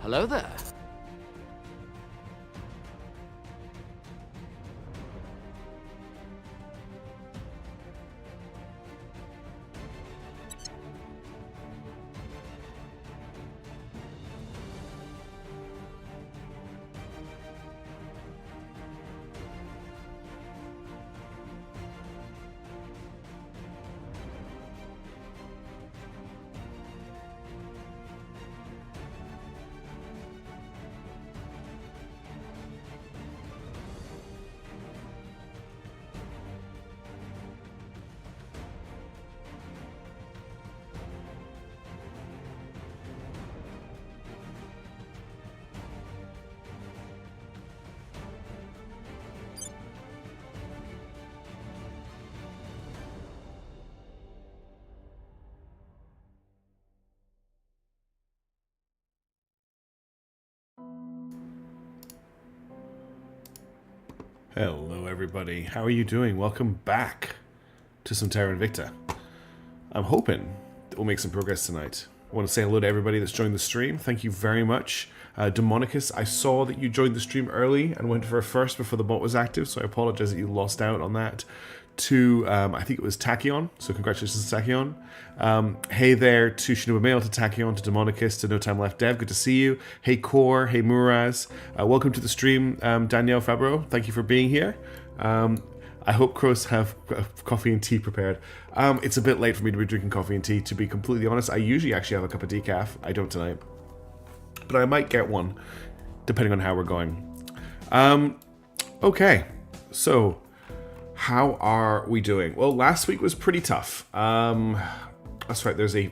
Hello there. Hello everybody, how are you doing? Welcome back to some Terra Invicta. I'm hoping that we'll make some progress tonight. I want to say hello to everybody that's joined the stream. Thank you very much. Demonicus, I saw that you joined the stream early and went for a first before the bot was active, so I apologize that you lost out on that. To, I think it was Tachyon, so congratulations to Tachyon. Hey there to Shinobu Mail, to Tachyon, to Demonicus, to No Time Left Dev, good to see you. Hey Core, hey Muraz, welcome to the stream, Danielle Fabro, thank you for being here. I hope crows have coffee and tea prepared. It's a bit late for me to be drinking coffee and tea, to be completely honest. I usually actually have a cup of decaf, I don't tonight. But I might get one, depending on how we're going. Okay, so how are we doing? Well, last week was pretty tough. That's right, there's an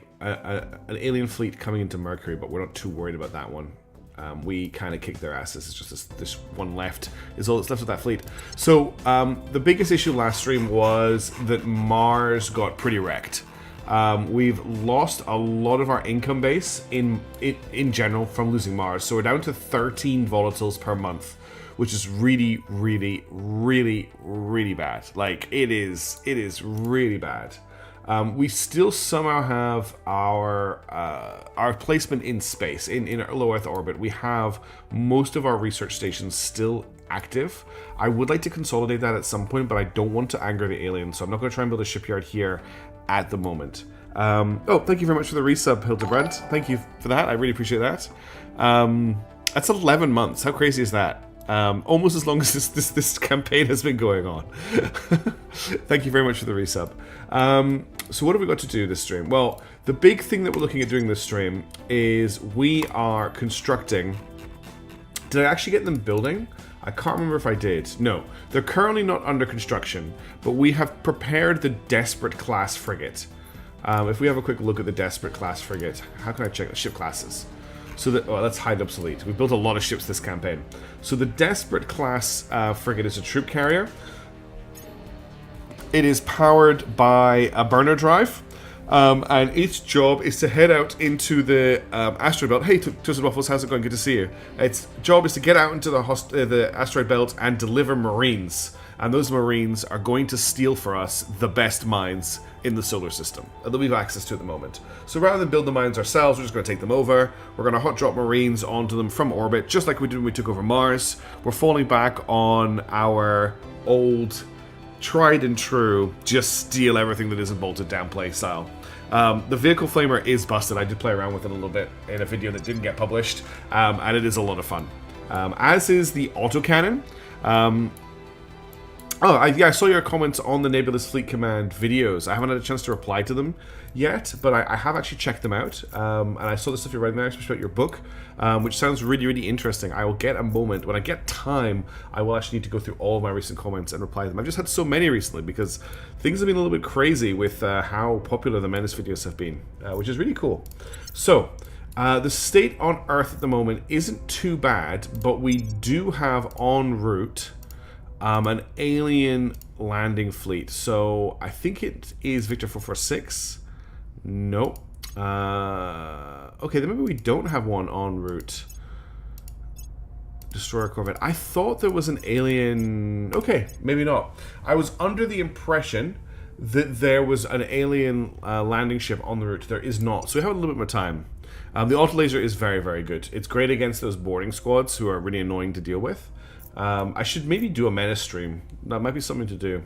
alien fleet coming into Mercury, but we're not too worried about that one. We kind of kicked their asses. It's just this one left is all that's left of that fleet. So the biggest issue last stream was that Mars got pretty wrecked. We've lost a lot of our income base in general from losing Mars. So we're down to 13 volatiles per month, which is really, really, really, really bad. Like, it is really bad. We still somehow have our placement in space, in low Earth orbit. We have most of our research stations still active. I would like to consolidate that at some point, but I don't want to anger the aliens, so I'm not going to try and build a shipyard here at the moment. Oh, thank you very much for the resub, Hildebrand. Thank you for that. I really appreciate that. That's 11 months. How crazy is that? Almost as long as this campaign has been going on. Thank you very much for the resub. So what have we got to do this stream? Well, the big thing that we're looking at doing this stream is we are constructing... Did I actually get them building? I can't remember if I did. No, they're currently not under construction, but we have prepared the Desperate class frigate. If we have a quick look at the Desperate class frigate, how can I check the ship classes? So that, oh, let's hide obsolete. We've built a lot of ships this campaign. So the Desperate class frigate is a troop carrier. It is powered by a burner drive, and its job is to head out into the asteroid belt. Hey, Toasted Waffles, how's it going? Good to see you. Its job is to get out into the asteroid belt and deliver marines. And those marines are going to steal for us the best mines in the solar system that we have access to at the moment. So rather than build the mines ourselves, we're just going to take them over. We're going to hot drop marines onto them from orbit, just like we did when we took over Mars. We're falling back on our old, tried and true, just steal everything that isn't bolted down play style. The vehicle flamer is busted. I did play around with it a little bit in a video that didn't get published, and it is a lot of fun. As is the autocannon. Yeah, I saw your comments on the Nebulous Fleet Command videos. I haven't had a chance to reply to them yet, but I have actually checked them out. And I saw the stuff you're writing there, especially about your book, which sounds really, really interesting. I will get a moment. When I get time, I will actually need to go through all of my recent comments and reply to them. I've just had so many recently because things have been a little bit crazy with how popular the Menace videos have been, which is really cool. So, the state on Earth at the moment isn't too bad, but we do have en route an alien landing fleet. So I think it is Victor 446. Nope. Okay, then maybe we don't have one en route. Destroyer Corvette. I thought there was an alien... Okay, maybe not. I was under the impression that there was an alien landing ship on the route. There is not. So we have a little bit more time. The auto laser is very, very good. It's great against those boarding squads who are really annoying to deal with. I should maybe do a menace stream. That might be something to do.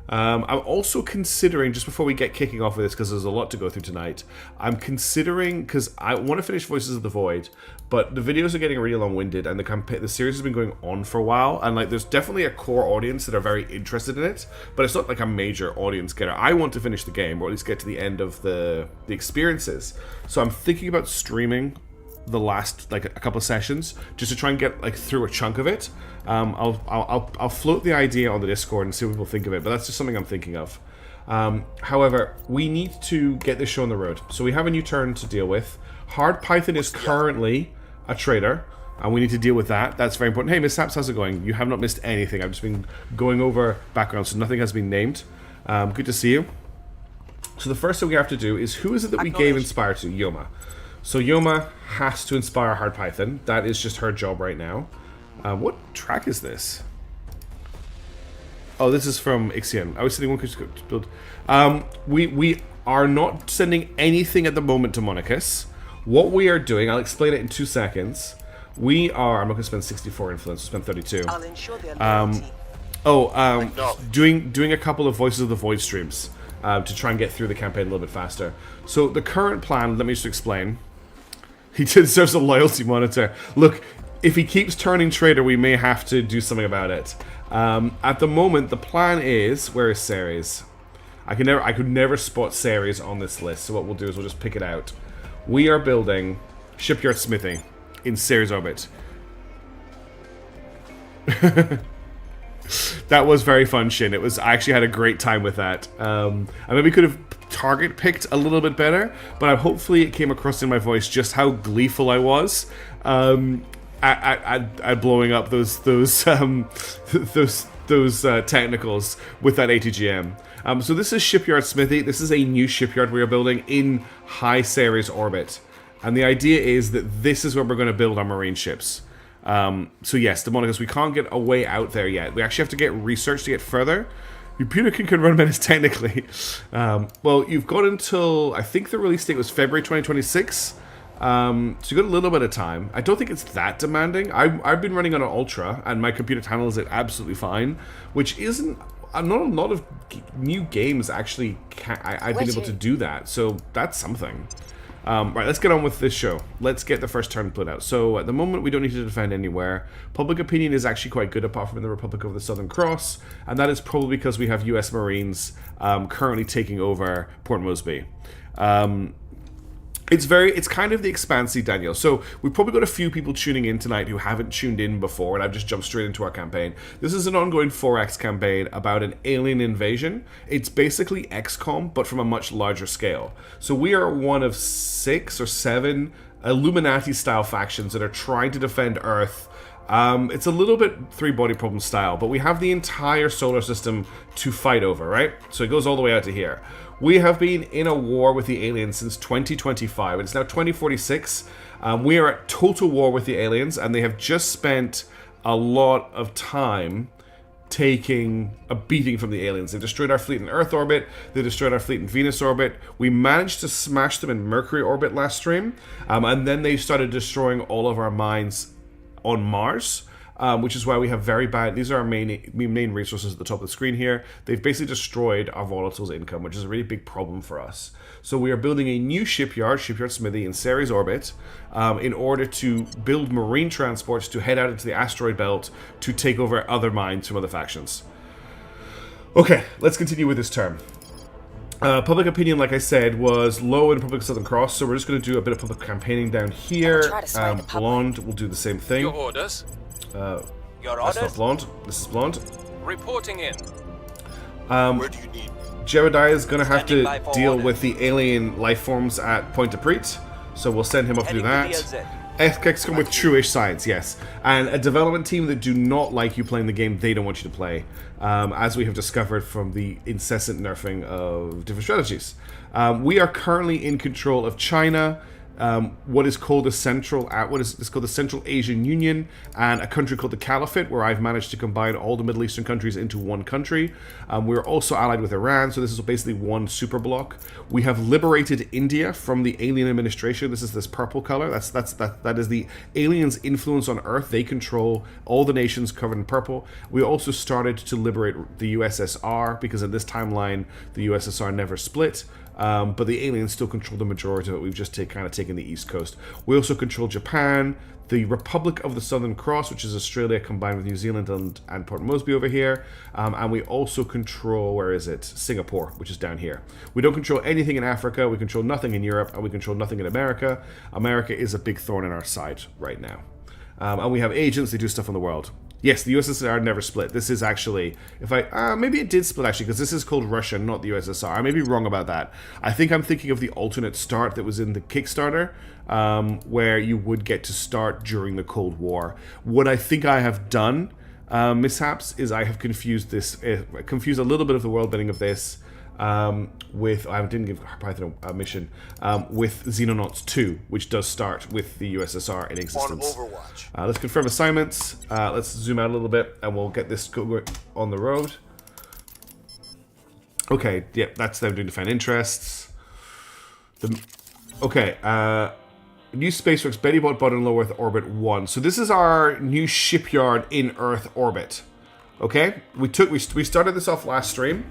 I'm also considering, just before we get kicking off with this, because there's a lot to go through tonight, I'm considering, because I want to finish Voices of the Void, but the videos are getting really long-winded, and the series has been going on for a while, and like there's definitely a core audience that are very interested in it, but it's not like a major audience getter. I want to finish the game, or at least get to the end of the experiences. So I'm thinking about streaming the last like a couple of sessions just to try and get like through a chunk of it. I'll float the idea on the Discord and see what people think of it, but that's just something I'm thinking of. However, we need to get this show on the road, so we have a new turn to deal with. Hard Python is currently a trader, and we need to deal with that. That's very important. Hey, Miss Saps, how's it going? You have not missed anything. I've just been going over background, so nothing has been named. Good to see you. So the first thing we have to do is, who is it that we gave Inspire to? Yoma. So Yoma has to inspire Hard Python. That is just her job right now. What track is this? Oh, this is from Ixion. I was sending one could build. We are not sending anything at the moment to Monachus. What we are doing, I'll explain it in 2 seconds. We are. I'm not going to spend 64 influence. I'll spend 32. I'll ensure their doing a couple of Voices of the Void streams to try and get through the campaign a little bit faster. So the current plan. Let me just explain. He deserves a loyalty monitor. Look, if he keeps turning traitor, we may have to do something about it. At the moment, the plan is... Where is Ceres? I could never spot Ceres on this list, so what we'll do is we'll just pick it out. We are building Shipyard Smithy in Ceres orbit. That was very fun, Shin. I actually had a great time with that. I maybe could have target picked a little bit better, but hopefully it came across in my voice just how gleeful I was at blowing up those technicals with that ATGM. So this is Shipyard Smithy. This is a new shipyard we are building in high Ceres orbit, and the idea is that this is where we're going to build our marine ships. So yes, Demonicus, we can't get a way out there yet. We actually have to get research to get further. Your computer can run Menace technically. Well, you've got until, I think the release date was February 2026. So you've got a little bit of time. I don't think it's that demanding. I've been running on an Ultra, and my computer handles it absolutely fine, which isn't... not a lot of new games actually I've been able to do that, so that's something. Right, let's get on with this show. Let's get the first turn put out. So at the moment, we don't need to defend anywhere. Public opinion is actually quite good, apart from in the Republic of the Southern Cross, and that is probably because we have US Marines currently taking over Port Moresby. It's kind of the Expanse, Daniel. So we've probably got a few people tuning in tonight who haven't tuned in before, and I've just jumped straight into our campaign. This is an ongoing 4X campaign about an alien invasion. It's basically XCOM, but from a much larger scale. So we are one of 6 or 7 Illuminati-style factions that are trying to defend Earth. It's a little bit 3-body problem style, but we have the entire solar system to fight over, right? So it goes all the way out to here. We have been in a war with the aliens since 2025, and it's now 2046. We are at total war with the aliens, and they have just spent a lot of time taking a beating from the aliens. They've destroyed our fleet in Earth orbit, they destroyed our fleet in Venus orbit. We managed to smash them in Mercury orbit last stream, and then they started destroying all of our mines on Mars. Which is why we have very bad... These are our main resources at the top of the screen here. They've basically destroyed our volatiles income, which is a really big problem for us. So we are building a new shipyard, Shipyard Smithy, in Ceres orbit, in order to build marine transports to head out into the asteroid belt to take over other mines from other factions. Okay, let's continue with this term. Public opinion, like I said, was low in the Republic of Southern Cross, so we're just going to do a bit of public campaigning down here. Blonde will do the same thing. Your orders? Your That's orders? not Blonde. This is Blonde. Reporting in. Where do you need? Jebediah is going to have Standing to by for deal orders. with the alien life forms at Point de Prit, so we'll send him off to do Heading to that. DLZ. XCOM with true-ish science, yes. And a development team that do not like you playing the game they don't want you to play, as we have discovered from the incessant nerfing of different strategies. We are currently in control of China, what is called the Central Asian Union, and a country called the Caliphate, where I've managed to combine all the Middle Eastern countries into one country. We're also allied with Iran, so this is basically one super bloc. We have liberated India from the alien administration. This is this purple color. That is the aliens' influence on Earth. They control all the nations covered in purple. We also started to liberate the USSR, because in this timeline the USSR never split. But the aliens still control the majority of it. We've just kind of taken the East Coast. We also control Japan, the Republic of the Southern Cross, which is Australia combined with New Zealand and Port Moresby over here. And we also control, where is it? Singapore, which is down here. We don't control anything in Africa, we control nothing in Europe, and we control nothing in America. America is a big thorn in our side right now. And we have agents, they do stuff in the world. Yes, the USSR never split. This is actually, maybe it did split actually, because this is called Russia, not the USSR. I may be wrong about that. I think I'm thinking of the alternate start that was in the Kickstarter, where you would get to start during the Cold War. What I think I have done, mishaps, is I have confused a little bit of the world building of this with, I didn't give Python a mission, with Xenonauts 2, which does start with the USSR in existence. On Overwatch. Let's confirm assignments. Let's zoom out a little bit, and we'll get this on the road. Okay, yep, that's them doing defend interests. New Spaceworks, Bettybot, Bot, and Low Earth Orbit 1. So this is our new shipyard in Earth orbit. Okay, we started this off last stream.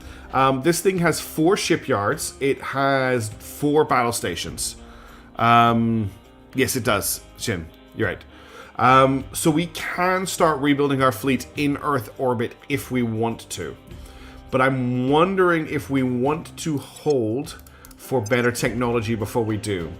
This thing has 4 shipyards. It has 4 battle stations. Yes, it does, Jim. You're right. So we can start rebuilding our fleet in Earth orbit if we want to. But I'm wondering if we want to hold for better technology before we do.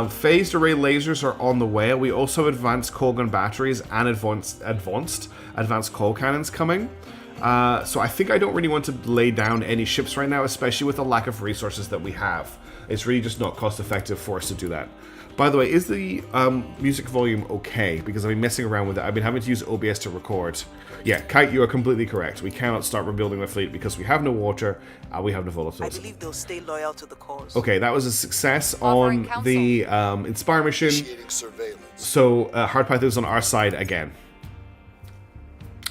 Phased array lasers are on the way. We also have advanced coal gun batteries and advanced coal cannons coming. So I think I don't really want to lay down any ships right now, especially with the lack of resources that we have. It's really just not cost effective for us to do that. By the way, is the music volume okay? Because I've been messing around with it. I've been having to use OBS to record. Yeah, Kite, you are completely correct. We cannot start rebuilding the fleet because we have no water and we have no volatiles. I believe they'll stay loyal to the cause. Okay, that was a success on the Inspire mission. So Hard Python is on our side again.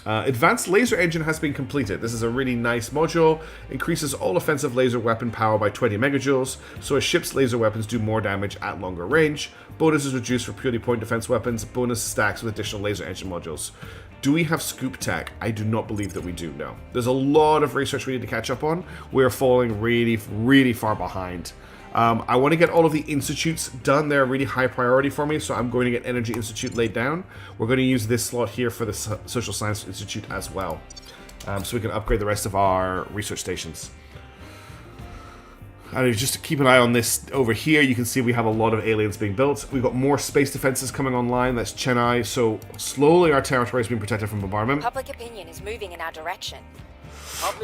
Advanced Laser Engine has been completed. This is a really nice module. Increases all offensive laser weapon power by 20 megajoules, so a ship's laser weapons do more damage at longer range. Bonus is reduced for purely point defense weapons. Bonus stacks with additional laser engine modules. Do we have scoop tech? I do not believe that we do, no. There's a lot of research we need to catch up on. We are falling really, really far behind. I want to get all of the institutes done. They're a really high priority for me, so I'm going to get Energy Institute laid down. We're going to use this slot here for the Social Science Institute as well, so we can upgrade the rest of our research stations. And just to keep an eye on this over here, you can see we have a lot of aliens being built. We've got more space defenses coming online. That's Chennai. So slowly our territory is being protected from bombardment. Public opinion is moving in our direction.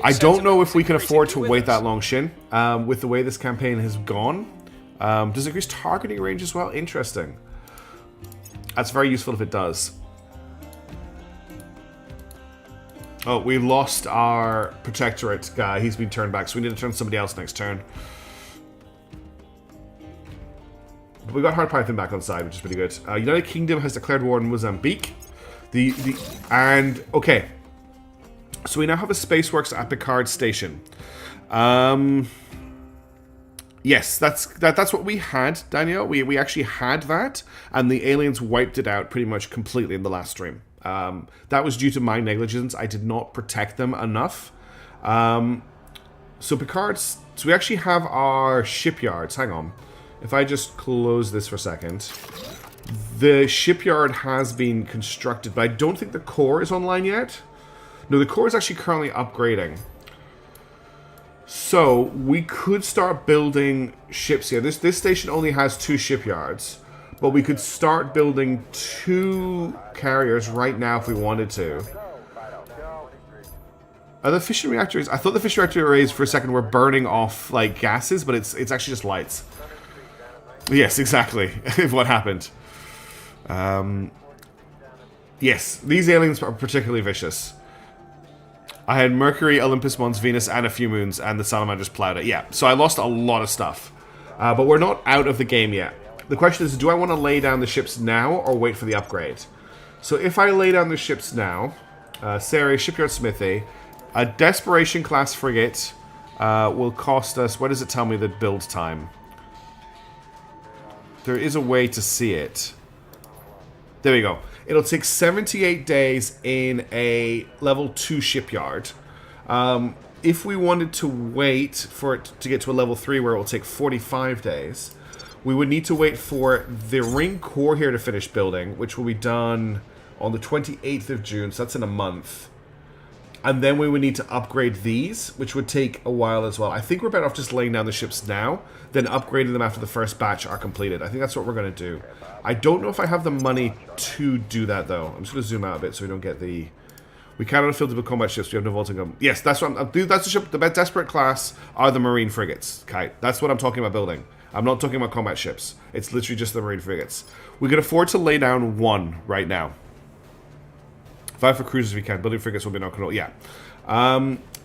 I don't know if we can afford to wait that long, Shin, with the way this campaign has gone. Does it increase targeting range as well? Interesting. That's very useful if it does. Oh, we lost our Protectorate guy. He's been turned back, so we need to turn somebody else next turn. But we got Hard Python back on side, which is pretty good. United Kingdom has declared war on Mozambique. Okay. So we now have a Spaceworks at Picard Station. Yes, that's what we had, Danielle. We actually had that, and the aliens wiped it out pretty much completely in the last stream. That was due to my negligence. I did not protect them enough. So Picard's... So we actually have our shipyards. Hang on. If I just close this for a second. The shipyard has been constructed, but I don't think the core is online yet. No, the core is actually currently upgrading. So we could start building ships here. This station only has 2 shipyards, but we could start building 2 carriers right now if we wanted to. Are the fission reactors? I thought the fission reactor arrays for a second were burning off like gases, but it's actually just lights. Yes, exactly. What happened? Yes, these aliens are particularly vicious. I had Mercury, Olympus Mons, Venus, and a few moons, and the Salamanders plowed it. Yeah, so I lost a lot of stuff. But we're not out of the game yet. The question is, do I want to lay down the ships now or wait for the upgrade? So if I lay down the ships now, Ceres, Shipyard Smithy, a Desperation class frigate will cost us, what does it tell me the build time? There is a way to see it. There we go. It'll take 78 days in a level 2 shipyard. If we wanted to wait for it to get to a level 3 where it will take 45 days, we would need to wait for the ring core here to finish building, which will be done on the 28th of June, so that's in a month. And then we would need to upgrade these, which would take a while as well. I think we're better off just laying down the ships now, then upgrading them after the first batch are completed. I think that's what we're going to do. I don't know if I have the money to do that, though. I'm just going to zoom out a bit so we don't get the... We cannot fill the combat ships. We have no vaulting them. Yes, that's what that's the ship. The best desperate class are the marine frigates. Okay, that's what I'm talking about building. I'm not talking about combat ships. It's literally just the marine frigates. We can afford to lay down one right now. 5 for cruisers if we can. Building frigates will be in our control. Yeah.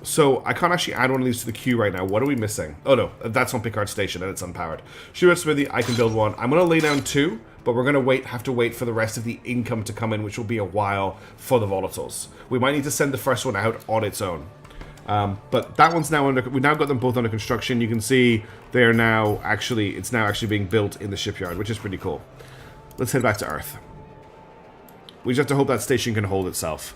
So I can't actually add one of these to the queue right now. What are we missing? Oh no, that's on Picard Station and it's unpowered. Shipyard Smithy, I can build one. I'm going to lay down 2, but we're going to have to wait for the rest of the income to come in, which will be a while for the volatiles. We might need to send the first one out on its own. But that one's now we've now got them both under construction. You can see they are now actually, it's now actually being built in the shipyard, which is pretty cool. Let's head back to Earth. We just have to hope that station can hold itself.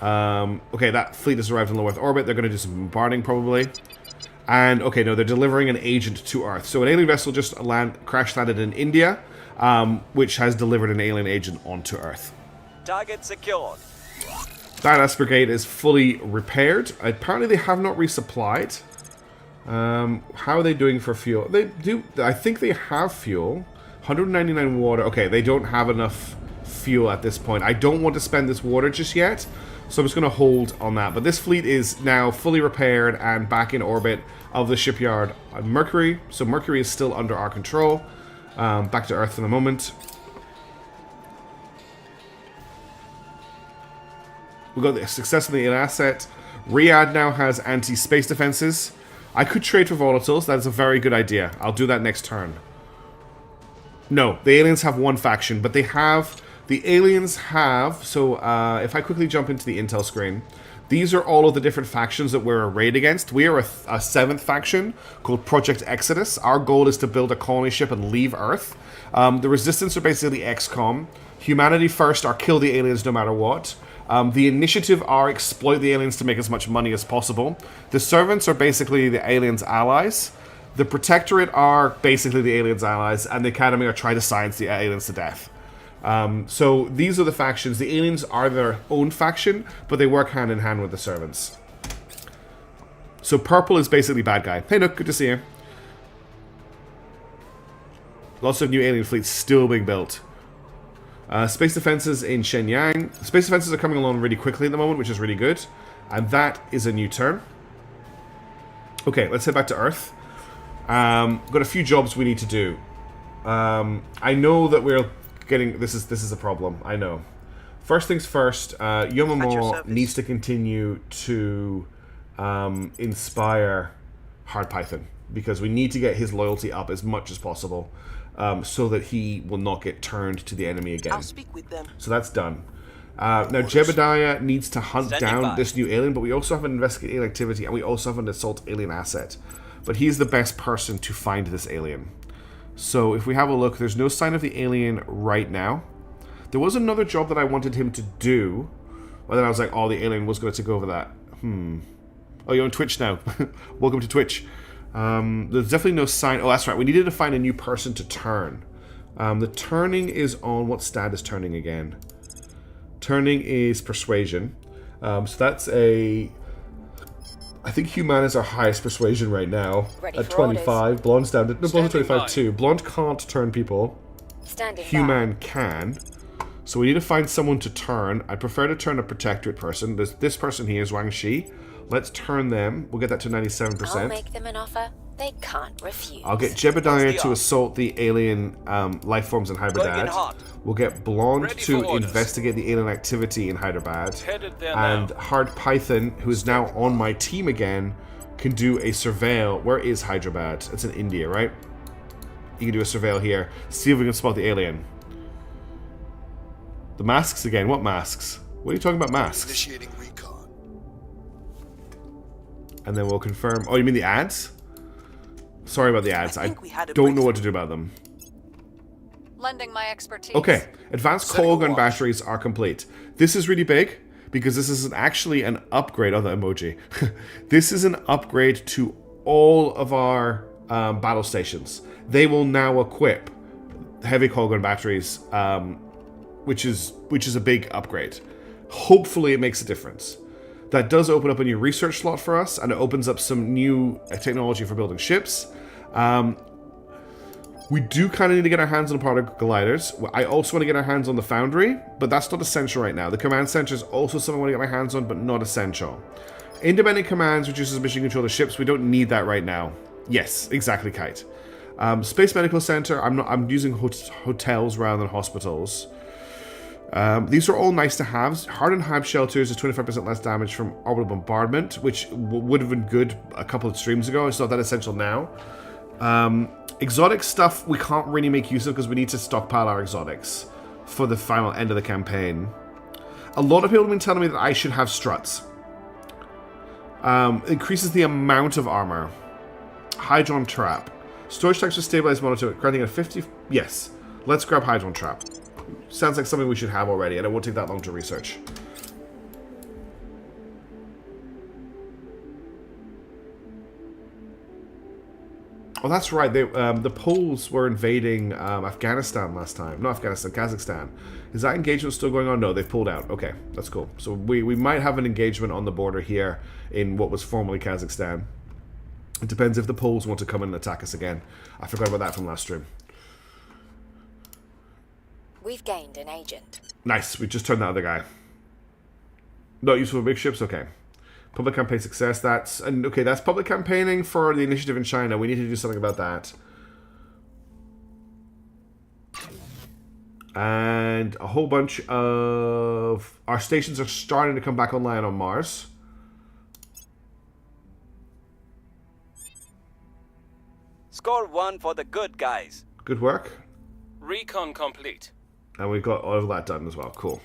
Okay, that fleet has arrived in low Earth orbit. They're going to do some bombarding, probably. And, okay, no, they're delivering an agent to Earth. So an alien vessel just crash landed in India, which has delivered an alien agent onto Earth. Target secured. Badass Brigade is fully repaired. Apparently they have not resupplied. How are they doing for fuel? They do. I think they have fuel. 199 water. Okay, they don't have enough fuel at this point. I don't want to spend this water just yet, so I'm just going to hold on that. But this fleet is now fully repaired and back in orbit of the shipyard on Mercury. So Mercury is still under our control. Back to Earth in a moment. We got the success in the asset. Riyadh now has anti-space defenses. I could trade for volatiles. That is a very good idea. I'll do that next turn. No, the aliens have one faction, but they have... The aliens have... So, if I quickly jump into the intel screen, these are all of the different factions that we're arrayed against. We are a 7th faction called Project Exodus. Our goal is to build a colony ship and leave Earth. The Resistance are basically XCOM. Humanity First are kill the aliens no matter what. The Initiative are exploit the aliens to make as much money as possible. The Servants are basically the aliens' allies. The Protectorate are basically the aliens' allies, and the Academy are trying to science the aliens to death. So these are the factions. The aliens are their own faction, but they work hand in hand with the Servants. So Purple is basically bad guy. Hey Nook, good to see you. Lots of new alien fleets still being built. Space defenses in Shenyang. Space defenses are coming along really quickly at the moment, which is really good. And that is a new turn. Okay, let's head back to Earth. Got a few jobs we need to do. I know that we're getting... This is a problem. I know. First things first, Yomomo needs to continue to inspire Hard Python, because we need to get his loyalty up as much as possible, so that he will not get turned to the enemy again. I'll speak with them. So that's done. Now Jebediah needs to hunt down this new alien, but we also have an investigate alien activity, and we also have an assault alien asset. But he's the best person to find this alien. So if we have a look, there's no sign of the alien right now. There was another job that I wanted him to do, but then I was like, oh, the alien was going to take over that. Oh, you're on Twitch now. Welcome to Twitch. There's definitely no sign. Oh, that's right. We needed to find a new person to turn. The turning is on... What stat is turning again? Turning is persuasion. So that's a... I think Human is our highest persuasion right now. At 25. Orders. Blonde's down to... No, Blonde's 25 too. Blonde can't turn people. Human can. So we need to find someone to turn. I prefer to turn a Protectorate person. There's this person here is Wang Shi. Let's turn them. We'll get that to 97%. I'll make them an offer they can't refuse. I'll get Jebediah to assault the alien life forms in Hyderabad. We'll get Blonde to investigate the alien activity in Hyderabad. And Hard Python, who is now on my team again, can do a surveil. Where is Hyderabad? It's in India, right? You can do a surveil here. See if we can spot the alien. The masks again. What masks? What are you talking about masks? Initiating recon. And then we'll confirm. Oh, you mean the ads? Sorry about the ads. I think we had a don't know what breakthrough. to do about them. Lending my expertise. Okay, advanced Setting coil a gun watch. batteries are complete. This is really big because this is actually an upgrade. Oh, the emoji. This is an upgrade to all of our battle stations. They will now equip heavy coil gun batteries, which is a big upgrade. Hopefully, it makes a difference. That does open up a new research slot for us, and it opens up some new technology for building ships. We do kind of need to get our hands on product gliders. I also want to get our hands on the foundry, but that's not essential right now. The command center is also something I want to get my hands on, but not essential. Independent commands reduces mission control of ships. We don't need that right now. Yes, exactly, Kite. Space Medical Center. I'm using hotels rather than hospitals. These are all nice to have. Hardened hive shelters is 25% less damage from orbital bombardment, which would have been good a couple of streams ago. It's not that essential now. Exotic stuff we can't really make use of because we need to stockpile our exotics for the final end of the campaign. A lot of people have been telling me that I should have struts. Increases the amount of armor. Hydron Trap. Storage tanks for stabilized monitor, granting a 50... Yes. Let's grab Hydron Trap. Sounds like something we should have already, and it won't take that long to research. Oh, that's right. The Poles were invading Afghanistan last time. Not Afghanistan, Kazakhstan. Is that engagement still going on? No, they've pulled out. Okay, that's cool. So we might have an engagement on the border here in what was formerly Kazakhstan. It depends if the Poles want to come in and attack us again. I forgot about that from last stream. We've gained an agent. Nice. We just turned that other guy. Not useful for big ships? Okay. Public campaign success. That's public campaigning for the initiative in China. We need to do something about that. And a whole bunch of our stations are starting to come back online on Mars. Score 1 for the good guys. Good work. Recon complete. And we got all of that done as well. Cool.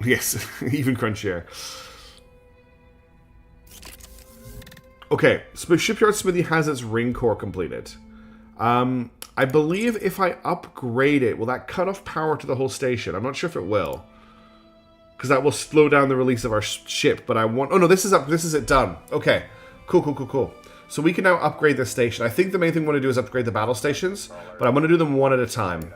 Yes, even crunchier. Okay, so Shipyard Smithy has its ring core completed. I believe if I upgrade it, will that cut off power to the whole station? I'm not sure if it will. Because that will slow down the release of our ship, but I want... Oh no, this is up. This is it done. Okay, cool. So we can now upgrade this station. I think the main thing we want to do is upgrade the battle stations, but I'm going to do them one at a time.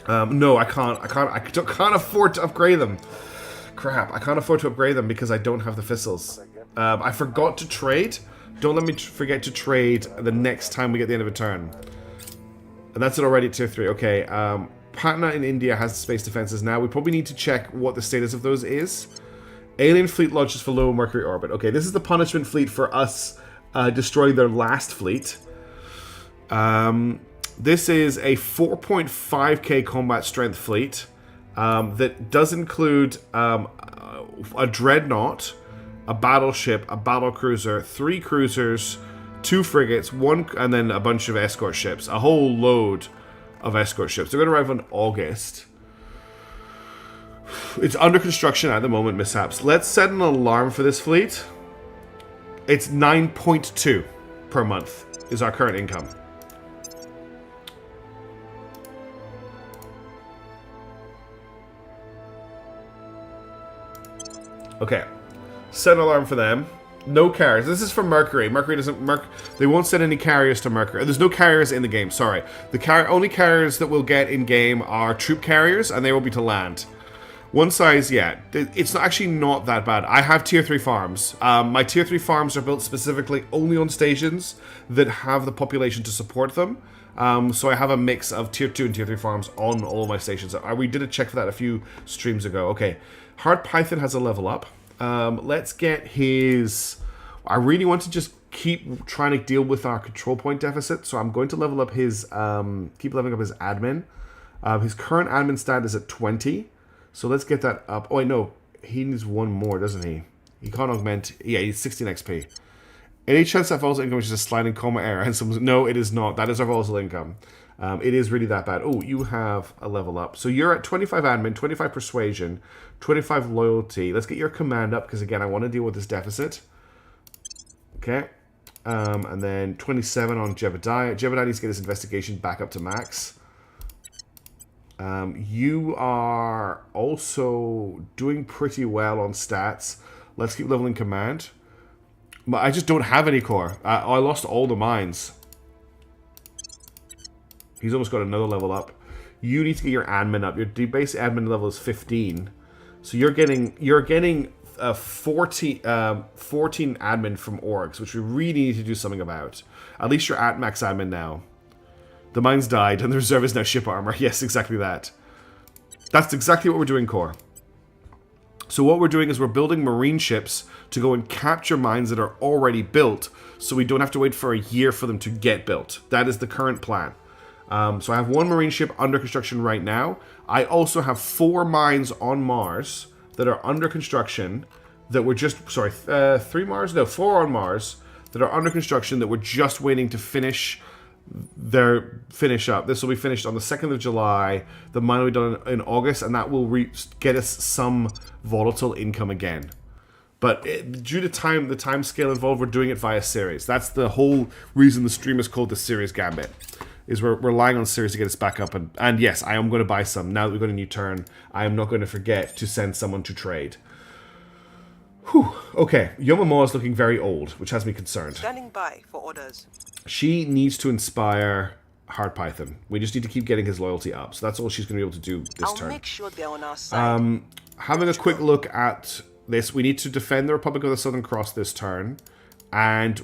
No, I can't. I can't afford to upgrade them. Crap, I can't afford to upgrade them because I don't have the thistles. I forgot to trade. Don't let me forget to trade the next time we get the end of a turn. And that's it already at tier 3. Okay, Patna in India has space defenses now. We probably need to check what the status of those is. Alien fleet launches for low Mercury orbit. Okay, this is the punishment fleet for us destroying their last fleet. This is a 4.5k combat strength fleet that does include a dreadnought, a battleship, a battlecruiser, 3 cruisers, 2 frigates, and then a bunch of escort ships. A whole load of escort ships. They're going to arrive in August. It's under construction at the moment, mishaps. Let's set an alarm for this fleet. It's 9.2 per month is our current income. Okay, set an alarm for them. No carriers. This is for Mercury. Mercury doesn't. They won't send any carriers to Mercury. There's no carriers in the game. Sorry. The only carriers that we'll get in game are troop carriers, and they will be to land. One size, yeah. It's actually not that bad. I have tier 3 farms. My tier 3 farms are built specifically only on stations that have the population to support them. So I have a mix of tier 2 and tier 3 farms on all of my stations. We did a check for that a few streams ago. Okay. Hard Python has a level up. Let's get his... I really want to just keep trying to deal with our control point deficit, so I'm going to level up his... keep leveling up his admin. His current admin stat is at 20. So let's get that up. Oh, wait, no. He needs one more, doesn't he? He can't augment... Yeah, he's 16 XP. Any chance that volatile income is just a sliding coma error? And someone's, no, it is not. That is our volatile income. It is really that bad. Oh, you have a level up. So you're at 25 admin, 25 persuasion, 25 loyalty. Let's get your command up because, again, I want to deal with this deficit. Okay. And then 27 on Jebediah. Jebediah needs to get his investigation back up to max. You are also doing pretty well on stats. Let's keep leveling command. But I just don't have any core. I lost all the mines. He's almost got another level up. You need to get your admin up. Your base admin level is 15. So you're getting 14 admin from orgs, which we really need to do something about. At least you're at max admin now. The mines died, and the reserve is now ship armor. Yes, exactly that. That's exactly what we're doing, core. So what we're doing is we're building marine ships to go and capture mines that are already built, so we don't have to wait for a year for them to get built. That is the current plan. So I have one marine ship under construction right now. I also have 4 mines on Mars that are under construction that were just... Sorry, 3 Mars? No, 4 on Mars that are under construction that we're just waiting to finish up. This will be finished on the 2nd of July. The mine will be done in August, and that will get us some volatile income again. But due to the time scale involved, we're doing it via Ceres. That's the whole reason the stream is called the Ceres Gambit. Is we're relying on Ceres to get us back up. And yes, I am going to buy some. Now that we've got a new turn, I am not going to forget to send someone to trade. Whew. Okay, Yomamoa is looking very old, which has me concerned. Standing by for orders. She needs to inspire Hard Python. We just need to keep getting his loyalty up. So that's all she's going to be able to do this turn. I'll make sure they're on our side. Having a quick look at this, we need to defend the Republic of the Southern Cross this turn. And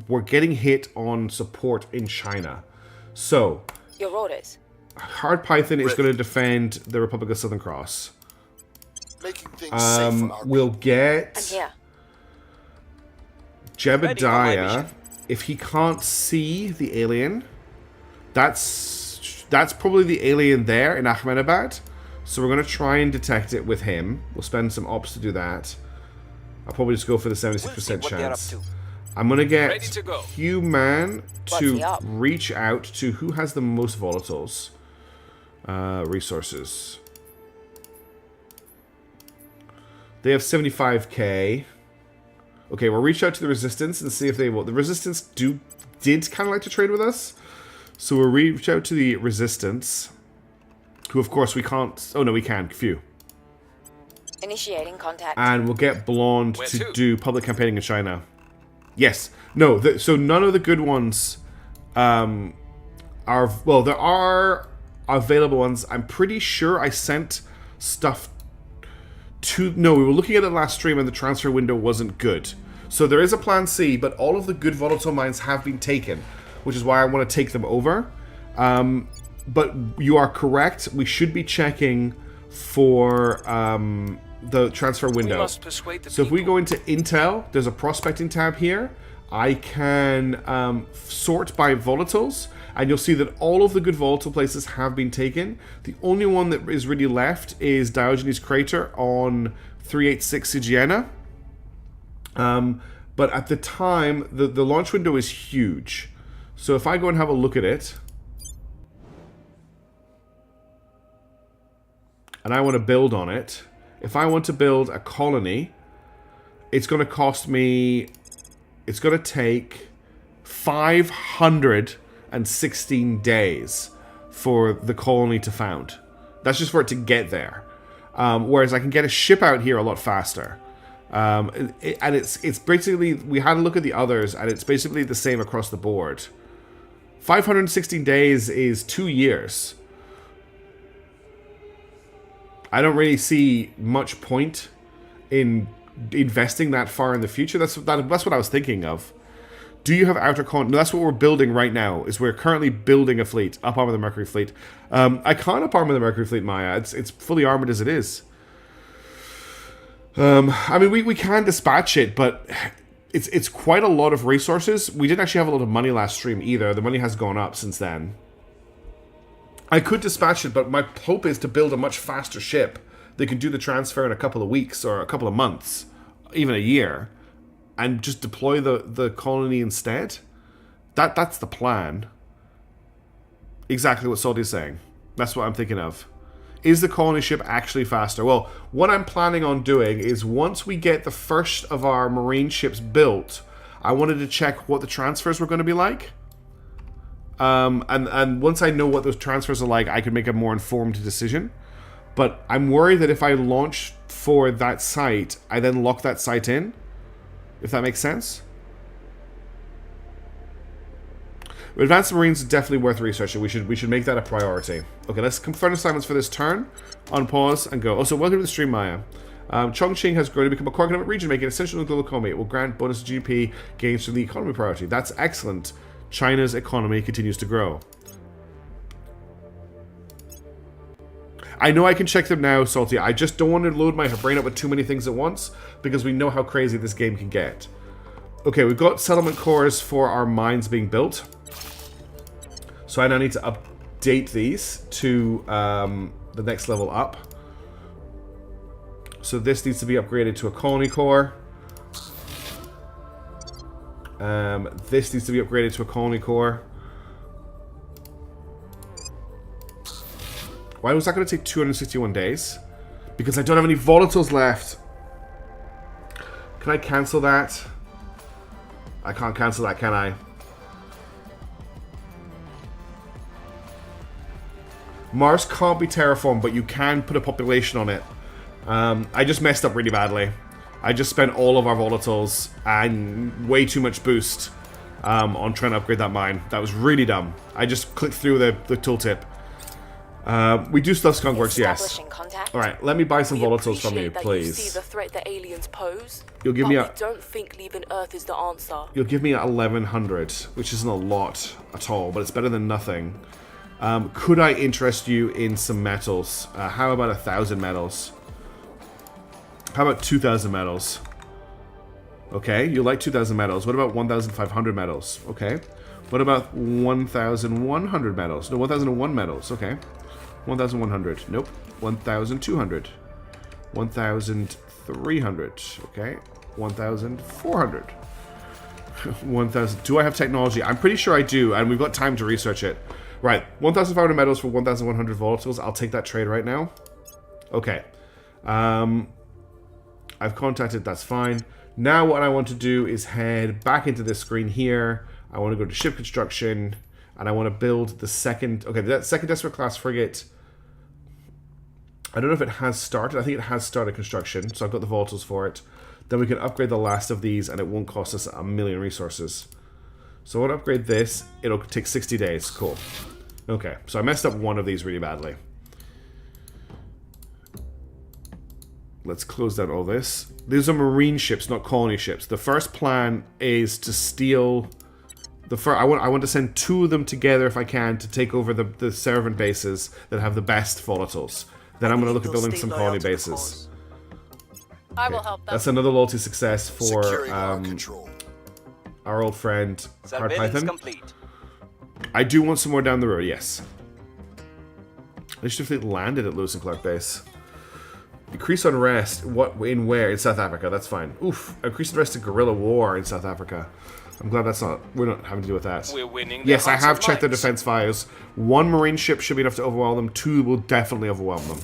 we're getting hit on support in China. So, Your orders. Hard Python is going to defend the Republic of Southern Cross. Making things safe for our We'll get I'm here. Jebediah. If he can't see the alien, that's probably the alien there in Ahmedabad. So we're going to try and detect it with him. We'll spend some ops to do that. I'll probably just go for the 76% chance. I'm going to get Human to reach out to who has the most volatiles. Resources. They have 75k. Okay, we'll reach out to the Resistance and see if they will. The Resistance did kind of like to trade with us. So we'll reach out to the Resistance. Who, of course, we can't... Oh, no, we can. Phew. Initiating contact. And we'll get Blonde to do public campaigning in China. Yes. No, so none of the good ones are... Well, there are available ones. I'm pretty sure I sent stuff to... No, we were looking at it last stream and the transfer window wasn't good. So there is a plan C, but all of the good volatile mines have been taken, which is why I want to take them over. But you are correct. We should be checking for the transfer window. So if we go into Intel, there's a prospecting tab here. I can sort by volatiles, and you'll see that all of the good volatile places have been taken. The only one that is really left is Diogenes Crater on 386 Sigiana. But at the time, the launch window is huge. So if I go and have a look at it, and I want to build on it, if I want to build a colony, it's going to cost me... It's going to take 516 days for the colony to found. That's just for it to get there. Whereas I can get a ship out here a lot faster. And it's basically... We had a look at the others, and it's basically the same across the board. 516 days is 2 years. I don't really see much point in investing that far in the future. That's what I was thinking of. Do you have outer con? No, that's what we're building right now. Is we're currently building a fleet, up armor the Mercury fleet. I can't up armor the Mercury fleet, Maya. It's fully armored as it is. I mean, we can dispatch it, but it's quite a lot of resources. We didn't actually have a lot of money last stream either. The money has gone up since then. I could dispatch it, but my hope is to build a much faster ship that can do the transfer in a couple of weeks or a couple of months, even a year, and just deploy the colony instead? That's the plan. Exactly what Salty's saying. That's what I'm thinking of. Is the colony ship actually faster? Well, what I'm planning on doing is once we get the first of our marine ships built, I wanted to check what the transfers were going to be like. And once I know what those transfers are like, I can make a more informed decision. But I'm worried that if I launch for that site, I then lock that site in. If that makes sense. Advanced Marines is definitely worth researching. We should make that a priority. Okay, let's confirm assignments for this turn. On pause and go. Also, welcome to the stream, Maya. Chongqing has grown to become a core economic region, making it essential to the global economy. It will grant bonus GDP gains from the economy priority. That's excellent. China's economy continues to grow. I know I can check them now, Salty. I just don't want to load my brain up with too many things at once, because we know how crazy this game can get. Okay, we've got settlement cores for our mines being built. So I now need to update these to the next level up. So this needs to be upgraded to a colony core. This needs to be upgraded to a colony core. Why was that going to take 261 days? Because I don't have any volatiles left. Can I cancel that? I can't cancel that, can I? Mars can't be terraformed, but you can put a population on it. I just messed up really badly. I just spent all of our volatiles and way too much boost on trying to upgrade that mine. That was really dumb. I just clicked through the tooltip. We do still have skunkworks, yes. Alright, let me buy some volatiles from you, please. You see the threat the aliens pose. You'll give me a... We don't think leaving Earth is the answer. You'll give me 1100, which isn't a lot at all, but it's better than nothing. Could I interest you in some metals? How about 1,000 metals? How about 2,000 metals? Okay, you like 2,000 metals. What about 1,500 metals? Okay. What about 1,100 metals? No, 1,001 metals. Okay. 1,100. Nope. 1,200. 1,300. Okay. 1,400. 1,000. Do I have technology? I'm pretty sure I do, and we've got time to research it. Right. 1,500 metals for 1,100 volatiles. I'll take that trade right now. Okay. I've contacted, that's fine. Now what I want to do is head back into this screen here. I want to go to ship construction, and I want to build the second... Okay, that second Desperate class frigate. I don't know if it has started. I think it has started construction, so I've got the volatiles for it. Then we can upgrade the last of these, and it won't cost us 1,000,000 resources. So I want to upgrade this. It'll take 60 days. Cool. Okay, so I messed up one of these really badly. Let's close down all this. These are marine ships, not colony ships. The first plan is to steal... I want to send 2 of them together if I can to take over the servant bases that have the best volatiles. Then I'm going to look at building some colony bases. I will help them. That's another loyalty success for control. our old friend Hard Surveillance Python. complete. I do want some more down the road, yes. Initiative fleet landed at Lewis and Clark base. Increase unrest. What? In where? In South Africa. That's fine. Oof. Increase unrest to guerrilla war in South Africa. I'm glad that's not... We're not having to deal with that. We're winning. Yes, I have checked the defense files. 1 marine ship should be enough to overwhelm them. 2 will definitely overwhelm them.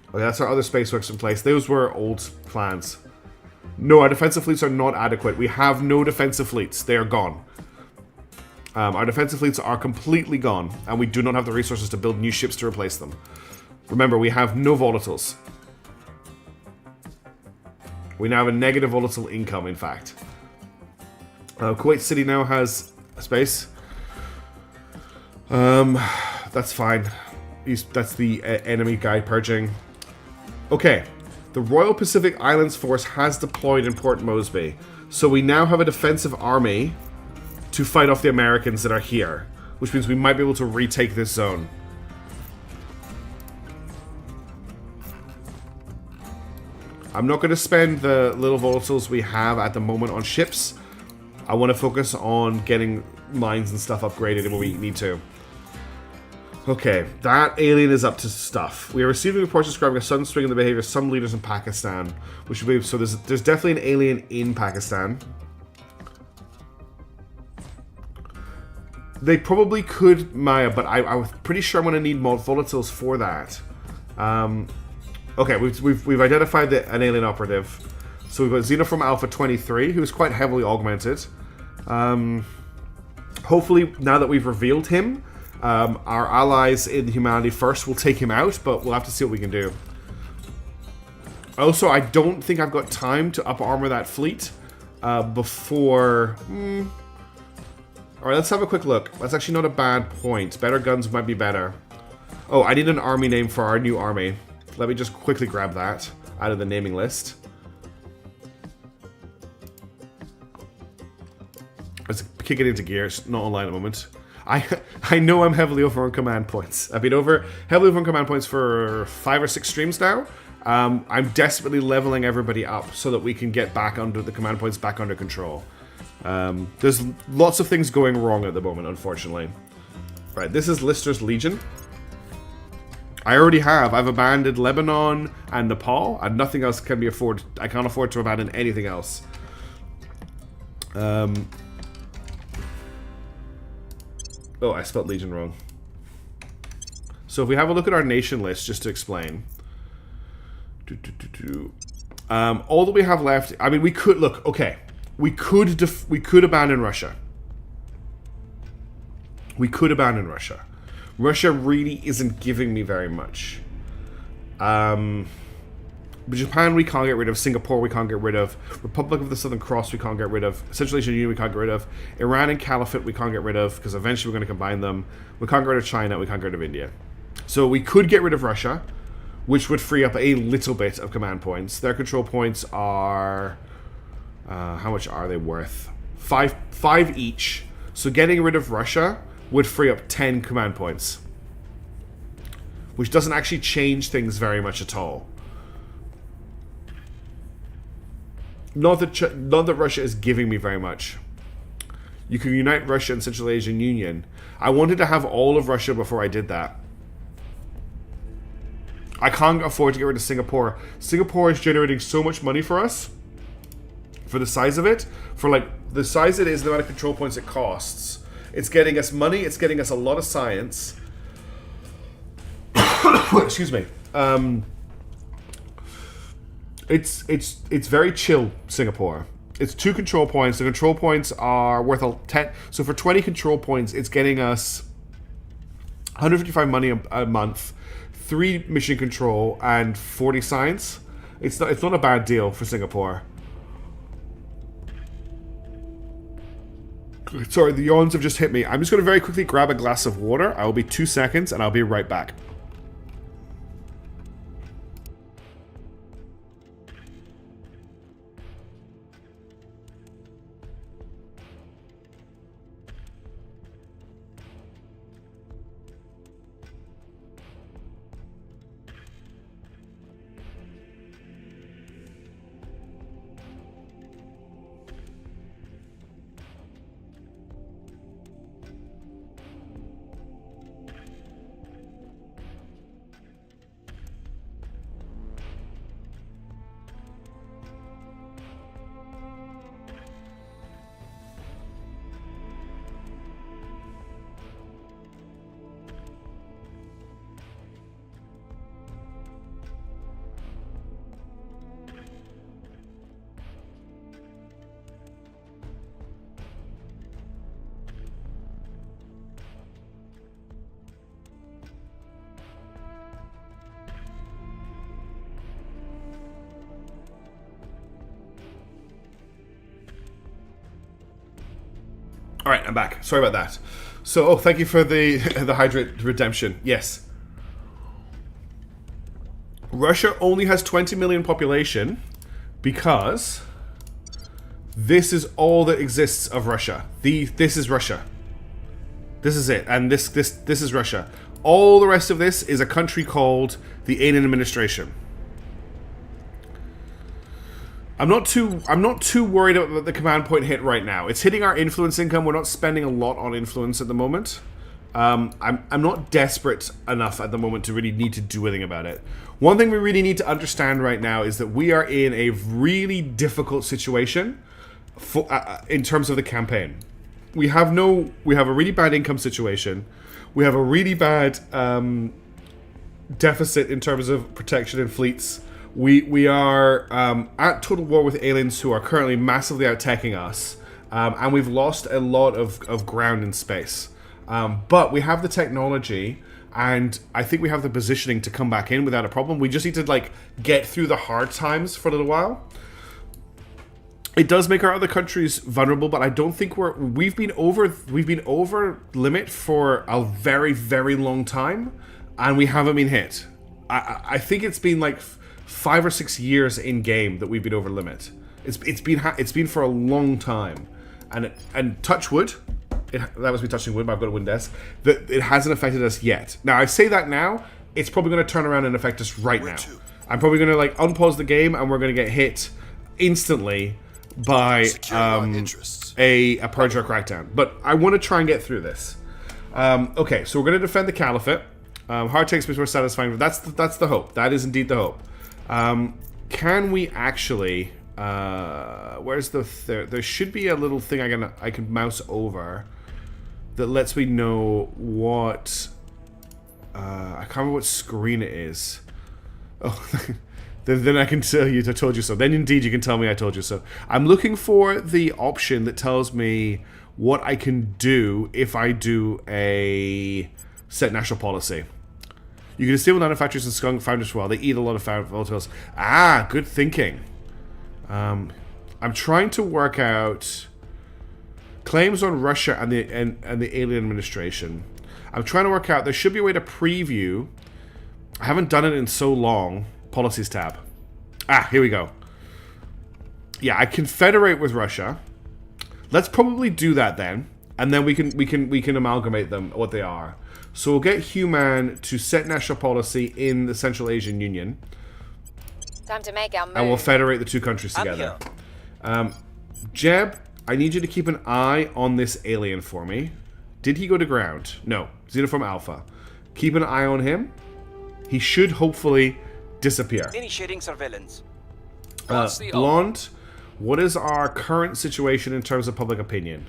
Okay, that's our other space works in place. Those were old plans. No, our defensive fleets are not adequate. We have no defensive fleets. They are gone. Our defensive fleets are completely gone, and we do not have the resources to build new ships to replace them. Remember, we have no volatiles. We now have a negative volatile income, in fact. Kuwait City now has a space. That's fine. That's the enemy guy purging. Okay. The Royal Pacific Islands Force has deployed in Port Moresby. So we now have a defensive army to fight off the Americans that are here. Which means we might be able to retake this zone. I'm not going to spend the little volatiles we have at the moment on ships. I want to focus on getting mines and stuff upgraded when we need to. Okay, that alien is up to stuff. We are receiving reports describing a sudden swing in the behavior of some leaders in Pakistan. Which we so there's definitely an alien in Pakistan. They probably could Maya, but I was pretty sure I'm going to need more volatiles for that. Okay, we've identified an alien operative. So we've got Xenoform Alpha 23, who's quite heavily augmented. Hopefully, now that we've revealed him, our allies in Humanity First will take him out, but we'll have to see what we can do. Also, I don't think I've got time to up-armor that fleet before... Alright, let's have a quick look. That's actually not a bad point. Better guns might be better. Oh, I need an army name for our new army. Let me just quickly grab that out of the naming list. Let's kick it into gear. It's not online at the moment. I know I'm heavily over on command points. I've been heavily over on command points for 5 or 6 streams now. I'm desperately leveling everybody up so that we can get back under the command points back under control. There's lots of things going wrong at the moment, unfortunately. Right, this is Lister's Legion. I've abandoned Lebanon and Nepal, and nothing else can be afforded. I can't afford to abandon anything else. Oh, I spelled Legion wrong. So if we have a look at our nation list, just to explain. All that we have left, I mean, we could, look, okay. We could abandon Russia. We could abandon Russia. Russia really isn't giving me very much. But Japan we can't get rid of. Singapore we can't get rid of. Republic of the Southern Cross we can't get rid of. Central Asian Union we can't get rid of. Iran and Caliphate we can't get rid of because eventually we're going to combine them. We can't get rid of China. We can't get rid of India. So we could get rid of Russia, which would free up a little bit of command points. Their control points are... how much are they worth? 5 each. So getting rid of Russia would free up 10 command points. Which doesn't actually change things very much at all. Not that Russia is giving me very much. You can unite Russia and Central Asian Union. I wanted to have all of Russia before I did that. I can't afford to get rid of Singapore. Singapore is generating so much money for us. For the size of it. For like, the size it is, the amount of control points it costs. It's getting us money, it's getting us a lot of science. Excuse me. It's very chill, Singapore. It's 2 control points. The control points are worth 10. So for 20 control points, it's getting us 155 money a month, 3 mission control, and 40 science. It's not a bad deal for Singapore. Sorry, the yawns have just hit me. I'm just going to very quickly grab a glass of water. I will be 2 seconds, and I'll be right back. Alright, I'm back. Sorry about that. So, thank you for the hydrate redemption. Yes. Russia only has 20 million population because this is all that exists of Russia. This is Russia. This is it. And this is Russia. All the rest of this is a country called the Alien Administration. I'm not too worried about the command point hit right now. It's hitting our influence income. We're not spending a lot on influence at the moment. I'm not desperate enough at the moment to really need to do anything about it. One thing we really need to understand right now is that we are in a really difficult situation for, in terms of the campaign. We have a really bad income situation. We have a really bad deficit in terms of protection and fleets. We are at total war with aliens who are currently massively out-teching us, and we've lost a lot of ground in space. But we have the technology, and I think we have the positioning to come back in without a problem. We just need to like get through the hard times for a little while. It does make our other countries vulnerable, but I don't think we've been over limit for a very, very long time, and we haven't been hit. I think it's been like 5 or 6 years in game that we've been over limit. It's been for a long time, and touch wood. That was me touching wood, but I've got a wooden desk. That it hasn't affected us yet. Now I say that now, it's probably going to turn around and affect us right now. I'm probably going to like unpause the game, and we're going to get hit instantly by a purge or crackdown. But I want to try and get through this. Okay, so we're going to defend the Caliphate. Hard takes me more satisfying. That's the hope. That is indeed the hope. Can we actually? Where's there should be a little thing I can mouse over that lets me know what I can't remember what screen it is. Oh, then I can tell you I told you so. Then indeed you can tell me I told you so. I'm looking for the option that tells me what I can do if I do a set national policy. You can steal manufacturers and skunk founders well. They eat a lot of volatiles. Ah, good thinking. I'm trying to work out claims on Russia and the alien administration. I'm trying to work out, there should be a way to preview. I haven't done it in so long. Policies tab. Ah, here we go. Yeah, I confederate with Russia. Let's probably do that then, and then we can amalgamate them what they are. So we'll get Human to set national policy in the Central Asian Union. Time to make our move. And we'll federate the two countries together. Jeb, I need you to keep an eye on this alien for me. Did he go to ground? No. Xenoform Alpha. Keep an eye on him. He should hopefully disappear. Initiating surveillance. Blonde, what is our current situation in terms of public opinion?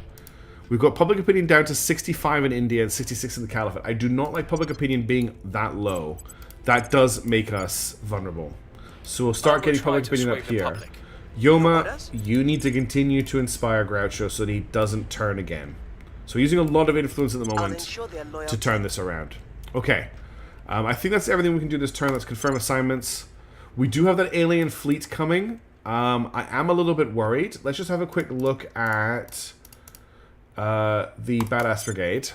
We've got public opinion down to 65 in India and 66 in the Caliphate. I do not like public opinion being that low. That does make us vulnerable. So we'll start getting public opinion up here. Yoma, you need to continue to inspire Groucho so that he doesn't turn again. So we're using a lot of influence at the moment to turn this around. Okay. I think that's everything we can do this turn. Let's confirm assignments. We do have that alien fleet coming. I am a little bit worried. Let's just have a quick look at the Badass Brigade.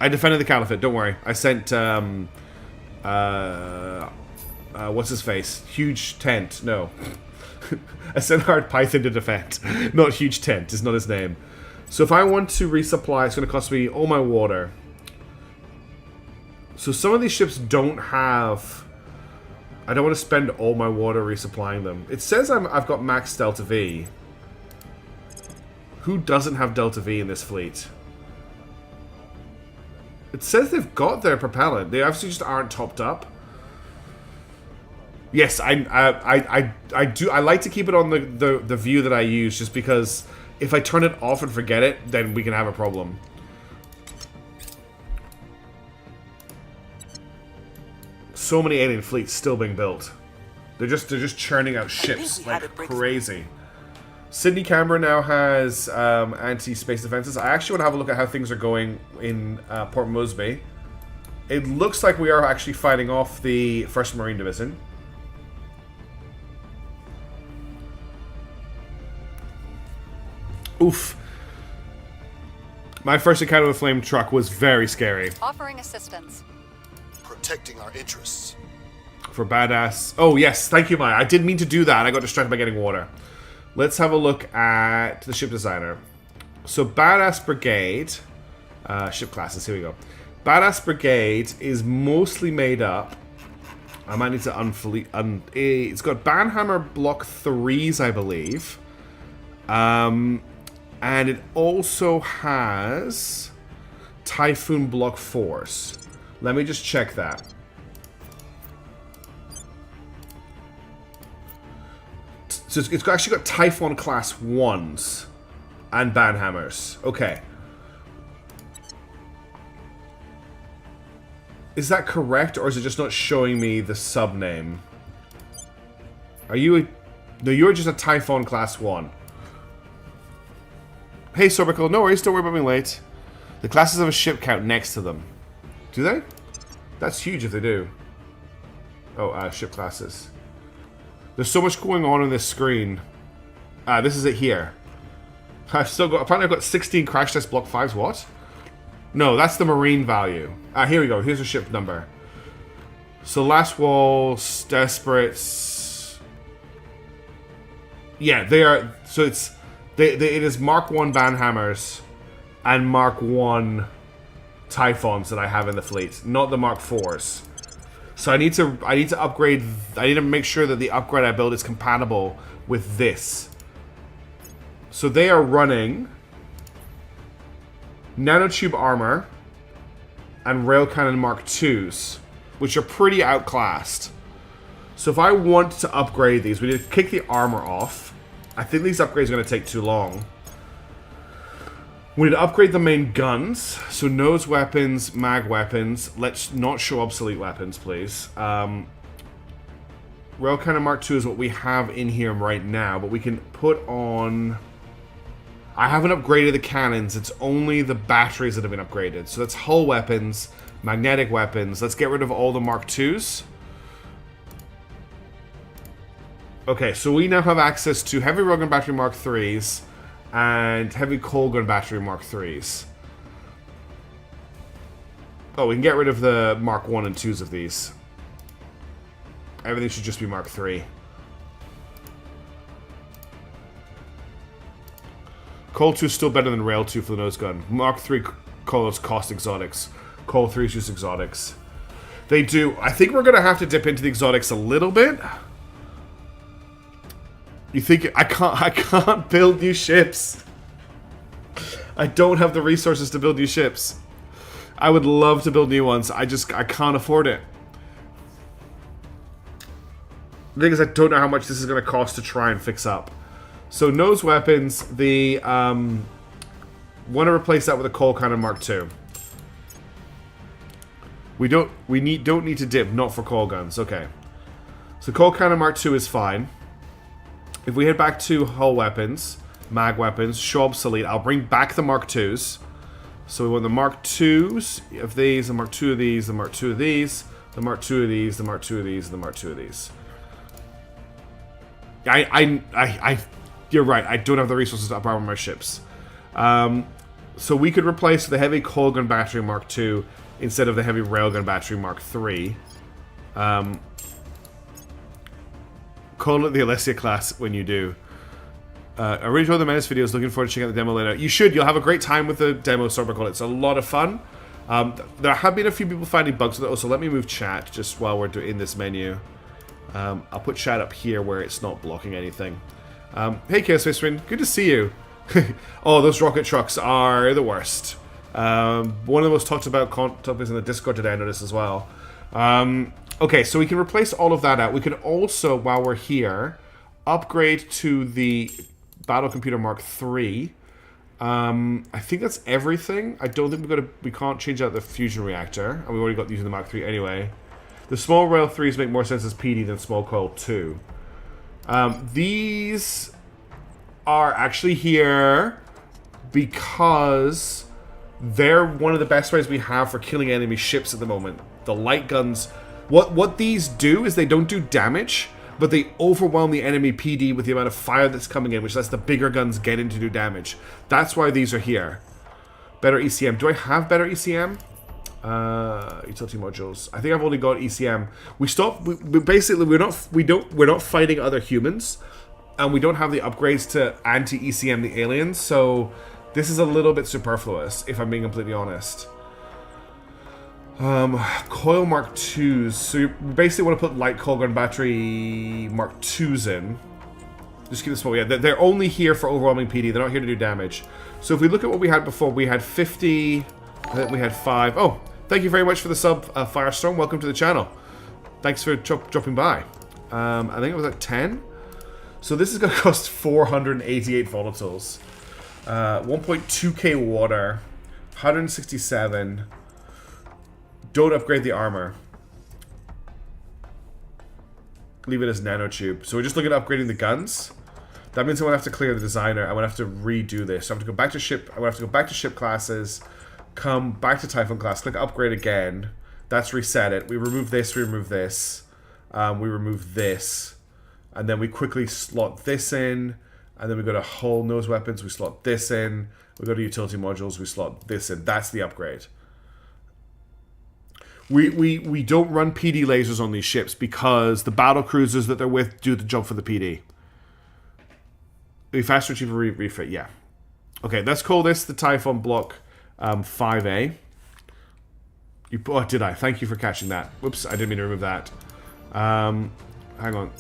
I defended the Caliphate, don't worry. I sent what's his face? Huge Tent. No. I sent Hard Python to defend. Not Huge Tent, is not his name. So if I want to resupply, it's going to cost me all my water. So some of these ships don't have... I don't want to spend all my water resupplying them. It says I've got max Delta V. Who doesn't have Delta V in this fleet? It says they've got their propellant. They obviously just aren't topped up. Yes, I do. I like to keep it on the view that I use, just because if I turn it off and forget it, then we can have a problem. So many alien fleets still being built. They're just churning out ships like crazy. Sydney Canberra now has anti-space defenses. I actually want to have a look at how things are going in Port Moresby. It looks like we are actually fighting off the 1st Marine Division. Oof. My first encounter with a flame truck was very scary. Offering assistance. Protecting our interests. For Badass. Oh, yes. Thank you, Maya. I didn't mean to do that. I got distracted by getting water. Let's have a look at the ship designer. So, Badass Brigade. Ship classes. Here we go. Badass Brigade is mostly made up. I might need to unfleet. It's got Banhammer Block 3s, I believe. And it also has Typhoon Block 4s. Let me just check that. So it's actually got Typhon Class 1s and Banhammers. Okay. Is that correct, or is it just not showing me the sub-name? Are you a... No, you're just a Typhon Class 1. Hey, Sorbical, no worries, don't worry about being late. The classes have a ship count next to them. Do they? That's huge if they do. Oh, ship classes. There's so much going on this screen. This is it here. I've still got... Apparently I've got 16 crash test block 5s. What? No, that's the marine value. Here we go. Here's the ship number. So Last Waltz, Desperates... Yeah, they are... So it's... it is Mark 1 Banhammers and Mark 1 Typhons that I have in the fleet, not the Mark 4s. So I need to upgrade. I need to make sure that the upgrade I build is compatible with this. So they are running nanotube armor and rail cannon Mark 2s, which are pretty outclassed. So if I want to upgrade these, we need to kick the armor off. I think these upgrades are going to take too long. We need to upgrade the main guns. So nose weapons, mag weapons. Let's not show obsolete weapons, please. Rail cannon Mark 2 is what we have in here right now, but we can put on... I haven't upgraded the cannons. It's only the batteries that have been upgraded. So that's hull weapons, magnetic weapons. Let's get rid of all the Mark 2s. Okay, so we now have access to heavy railgun battery Mark 3s and heavy coal gun battery Mark 3s. Oh, we can get rid of the Mark 1 and 2s of these. Everything should just be Mark 3. Coal 2 is still better than Rail 2 for the nose gun. Mark 3 coals cost exotics. Coal 3 is just exotics. They do. I think we're going to have to dip into the exotics a little bit. You think I can't build new ships. I don't have the resources to build new ships. I would love to build new ones. I can't afford it. The thing is, I don't know how much this is going to cost to try and fix up. So nose weapons, the want to replace that with a coal cannon Mark 2. We don't need to dip, not for coal guns. Okay. So coal cannon Mark 2 is fine. If we head back to hull weapons, mag weapons, show obsolete, I'll bring back the Mark 2s. So we want the Mark 2s of these, the Mark 2 of these, the Mark 2 of these, the Mark 2 of these, the Mark 2 of these, the Mark 2 of these. You're right, I don't have the resources to up-armor my ships. So we could replace the heavy coal gun battery Mark 2 instead of the heavy railgun battery Mark 3. Call it the Alessia class when you do. I really enjoyed the Menace videos. Looking forward to checking out the demo later. You should. You'll have a great time with the demo, Sorbical. It's a lot of fun. There have been a few people finding bugs with it. Also, let me move chat just while we're in this menu. I'll put chat up here where it's not blocking anything. Hey, Chaos Space Marine. Good to see you. Oh, those rocket trucks are the worst. One of the most talked about topics in the Discord today, I noticed as well. Okay, so we can replace all of that out. We can also, while we're here, upgrade to the Battle Computer Mark 3. I think that's everything. I don't think we can't change out the fusion reactor, and we've already got using the Mark 3 anyway. The small rail 3s make more sense as PD than small coil 2. These are actually here because they're one of the best ways we have for killing enemy ships at the moment. The light guns. What these do is they don't do damage, but they overwhelm the enemy PD with the amount of fire that's coming in, which lets the bigger guns get in to do damage. That's why these are here. Better ECM. Do I have better ECM? Utility modules. I think I've only got ECM. We're not fighting other humans, and we don't have the upgrades to anti-ECM the aliens, so this is a little bit superfluous, if I'm being completely honest. Coil Mark 2s. So you basically want to put light coil gun battery Mark 2s in. Just keep this small. Yeah, they're only here for overwhelming PD. They're not here to do damage. So if we look at what we had before, we had 50 I think we had 5. Oh, thank you very much for the sub, Firestorm. Welcome to the channel. Thanks for dropping by. I think it was at 10. So this is going to cost 488 volatiles. 1.2k water. 167. Don't upgrade the armor. Leave it as nanotube. So we're just looking at upgrading the guns. That means I'm gonna have to clear the designer. I'm gonna have to redo this. So I'm gonna go back to ship. I'm gonna have to go back to ship classes. Come back to Typhon class. Click upgrade again. That's reset it. We remove this. We remove this. We remove this, and then we quickly slot this in. And then we go to hull nose weapons. We slot this in. We go to utility modules. We slot this in. That's the upgrade. We don't run PD lasers on these ships because the battle cruisers that they're with do the job for the PD. Be faster, cheaper refit, yeah. Okay, let's call this the Typhon Block 5A. Oh, did I? Thank you for catching that. Whoops, I didn't mean to remove that. Hang on.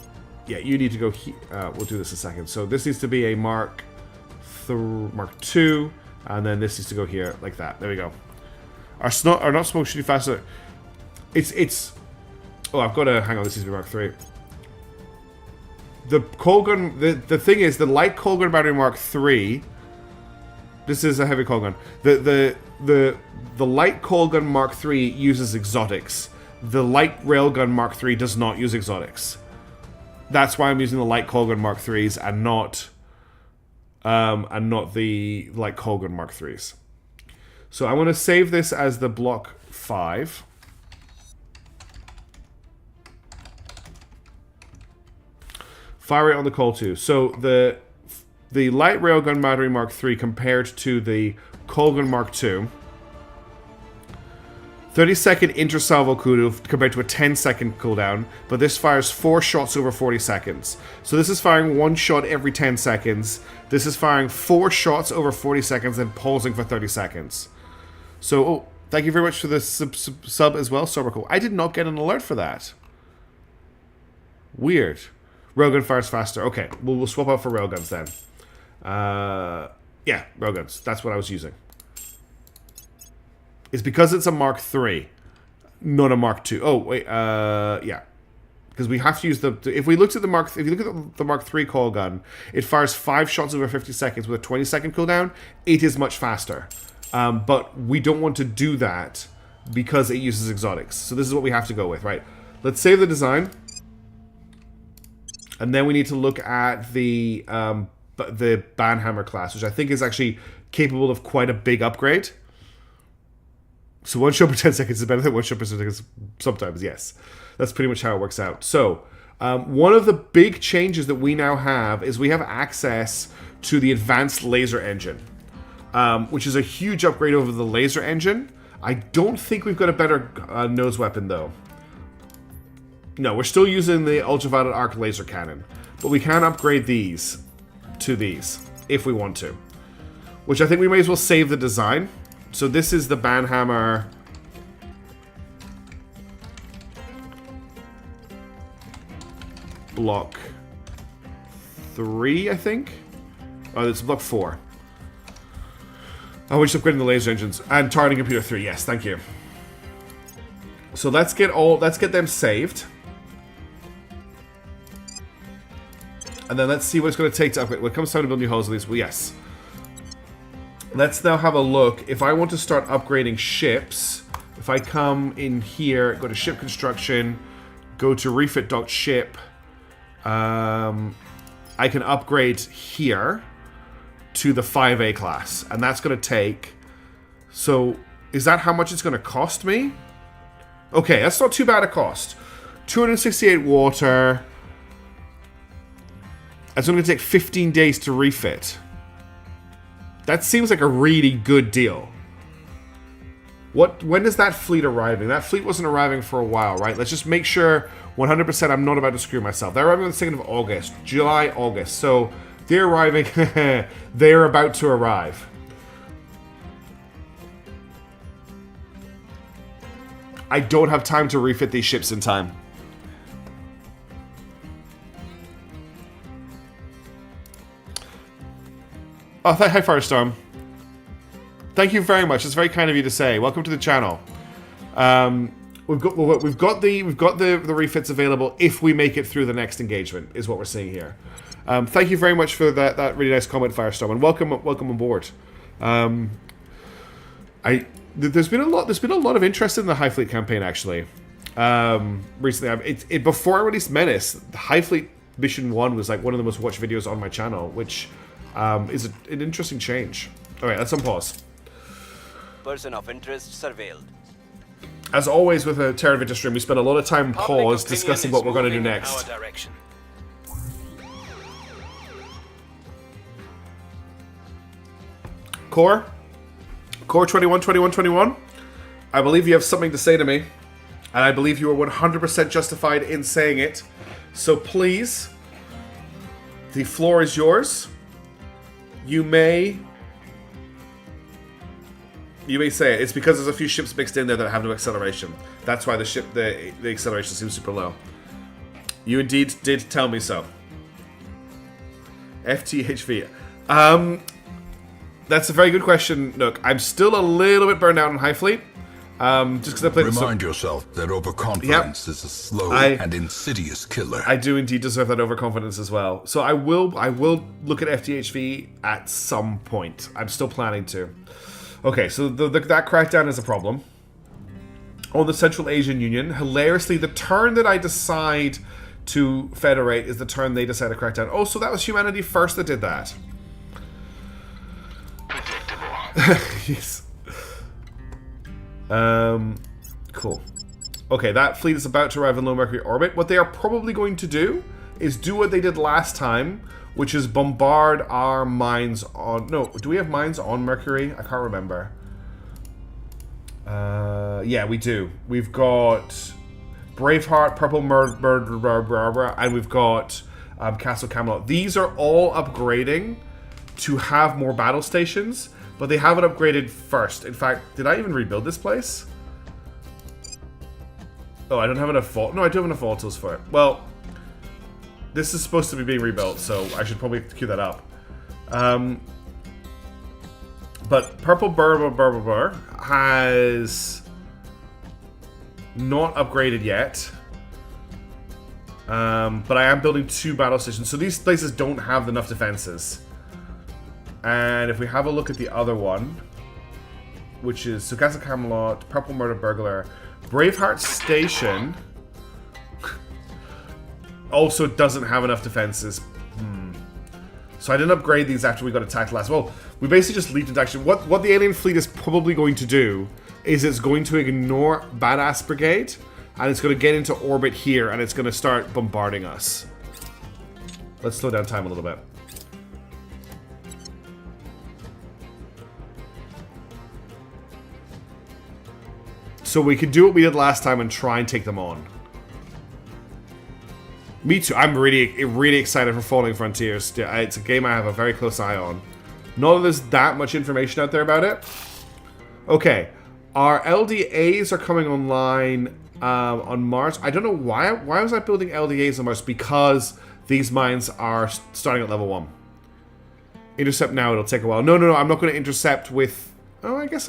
Yeah, you need to go here. We'll do this in a second. So this needs to be a Mark 2, and then this needs to go here, like that. There we go. Our not smoke shooting faster. It's. Oh, I've got to hang on. This is Mark 3. The cold gun. The thing is, the light cold gun battery Mark 3. This is a heavy cold gun. The light cold gun Mark 3 uses exotics. The light railgun Mark 3 does not use exotics. That's why I'm using the light cold gun Mark 3s and not the light cold gun Mark 3s. So I want to save this as the Block 5. Fire rate on the Col 2. So the light railgun battery Mark 3 compared to the cold gun Mark 2. 30-second inter-salvo cooldown compared to a 10-second cooldown, but this fires 4 shots over 40 seconds. So this is firing 1 shot every 10 seconds. This is firing 4 shots over 40 seconds and pausing for 30 seconds. So, oh, thank you very much for the sub as well, Soberco. I did not get an alert for that. Weird. Railgun fires faster. Okay, we'll swap out for railguns then. Yeah, railguns. That's what I was using. It's because it's a Mark 3, not a Mark 2. Oh, wait, yeah. Because we have to use the... If we looked at the Mark... If you look at the Mark 3 call gun, it fires 5 shots over 50 seconds with a 20-second cooldown. It is much faster. But we don't want to do that because it uses exotics. So this is what we have to go with, right? Let's save the design. And then we need to look at the Banhammer class, which I think is actually capable of quite a big upgrade. So 1 shot per 10 seconds is better than 1 shot per 10 seconds sometimes, yes. That's pretty much how it works out. So, one of the big changes that we now have is we have access to the advanced laser engine, which is a huge upgrade over the laser engine. I don't think we've got a better nose weapon, though. No, we're still using the ultraviolet arc laser cannon, but we can upgrade these to these if we want to, which I think we may as well save the design. So this is the Banhammer Block 3, I think. Oh, it's Block 4. Oh, we're just upgrading the laser engines and targeting computer 3. Yes, thank you. So let's get them saved. And then let's see what it's going to take to upgrade. When it comes time to build new hulls of these, well, yes. Let's now have a look. If I want to start upgrading ships, if I come in here, go to ship construction, go to refit dock ship, I can upgrade here to the 5A class. And that's going to take... So, is that how much it's going to cost me? Okay, that's not too bad a cost. 268 water... It's only going to take 15 days to refit. That seems like a really good deal. When is that fleet arriving? That fleet wasn't arriving for a while, right? Let's just make sure 100% I'm not about to screw myself. They're arriving on the 2nd of August. July, August. So they're arriving. They're about to arrive. I don't have time to refit these ships in time. Oh, hi Firestorm. Thank you very much. It's very kind of you to say. Welcome to the channel. We've got the refits available if we make it through the next engagement, is what we're seeing here. Thank you very much for that really nice comment, Firestorm, and welcome on board. There's been a lot of interest in the High Fleet campaign actually. Recently, before I released Menace, the High Fleet Mission 1 was like one of the most watched videos on my channel, which is an interesting change. All right, let's unpause. Person of interest surveilled. As always with a Terra Invicta stream, we spend a lot of time Public paused opinion discussing is what we're going to do moving in next. our direction. Core 21. I believe you have something to say to me, and I believe you are 100% justified in saying it. So please, the floor is yours. You may say it. It's because there's a few ships mixed in there that have no acceleration. That's why the acceleration seems super low. You indeed did tell me so. FTHV. That's a very good question, Nook. I'm still a little bit burned out on High Fleet. Just because I played. Remind yourself that overconfidence is a slow and insidious killer. I do indeed deserve that overconfidence as well. So I will look at FTHV at some point. I'm still planning to. Okay, so that crackdown is a problem. On the Central Asian Union, hilariously, the turn that I decide to federate is the turn they decide to crack down. Oh, so that was Humanity First that did that. Yes. Cool. Okay, that fleet is about to arrive in low Mercury orbit. What they are probably going to do is do what they did last time, which is bombard our mines on... No, do we have mines on Mercury? I can't remember. Yeah, we do. We've got Braveheart, Purple Murder, and we've got Castle Camelot. These are all upgrading to have more battle stations, but they haven't upgraded first. In fact, did I even rebuild this place? Oh, I don't have enough vault. No, I do have enough volatiles for it. Well, this is supposed to be being rebuilt, so I should probably queue that up. But Purple Burr has not upgraded yet. But I am building 2 battle stations, so these places don't have enough defenses. And if we have a look at the other one, which is Castle Camelot, Purple Murder Burglar, Braveheart Station also doesn't have enough defenses. So I didn't upgrade these after we got attacked last. Well, we basically just leaped into action. What the alien fleet is probably going to do is it's going to ignore Badass Brigade, and it's going to get into orbit here, and it's going to start bombarding us. Let's slow down time a little bit. So we could do what we did last time and try and take them on. Me too. I'm really excited for Falling Frontiers. It's a game I have a very close eye on. Not that there's that much information out there about it. Okay. Our LDAs are coming online on Mars. I don't know why. Why was I building LDAs on Mars? Because these mines are starting at level 1. Intercept now. It'll take a while. No. I'm not going to intercept with... Oh, I guess...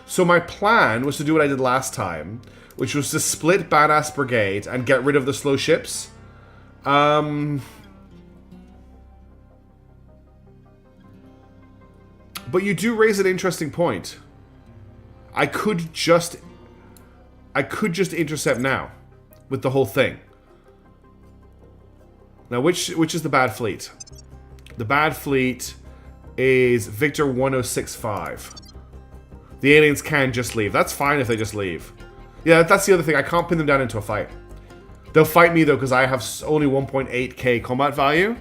So my plan was to do what I did last time, which was to split Badass Brigade and get rid of the slow ships. But you do raise an interesting point. I could just intercept now with the whole thing. Now, which is the bad fleet? The bad fleet is Victor 1065. The aliens can just leave. That's fine if they just leave. Yeah, that's the other thing. I can't pin them down into a fight. They'll fight me, though, because I have only 1.8k combat value.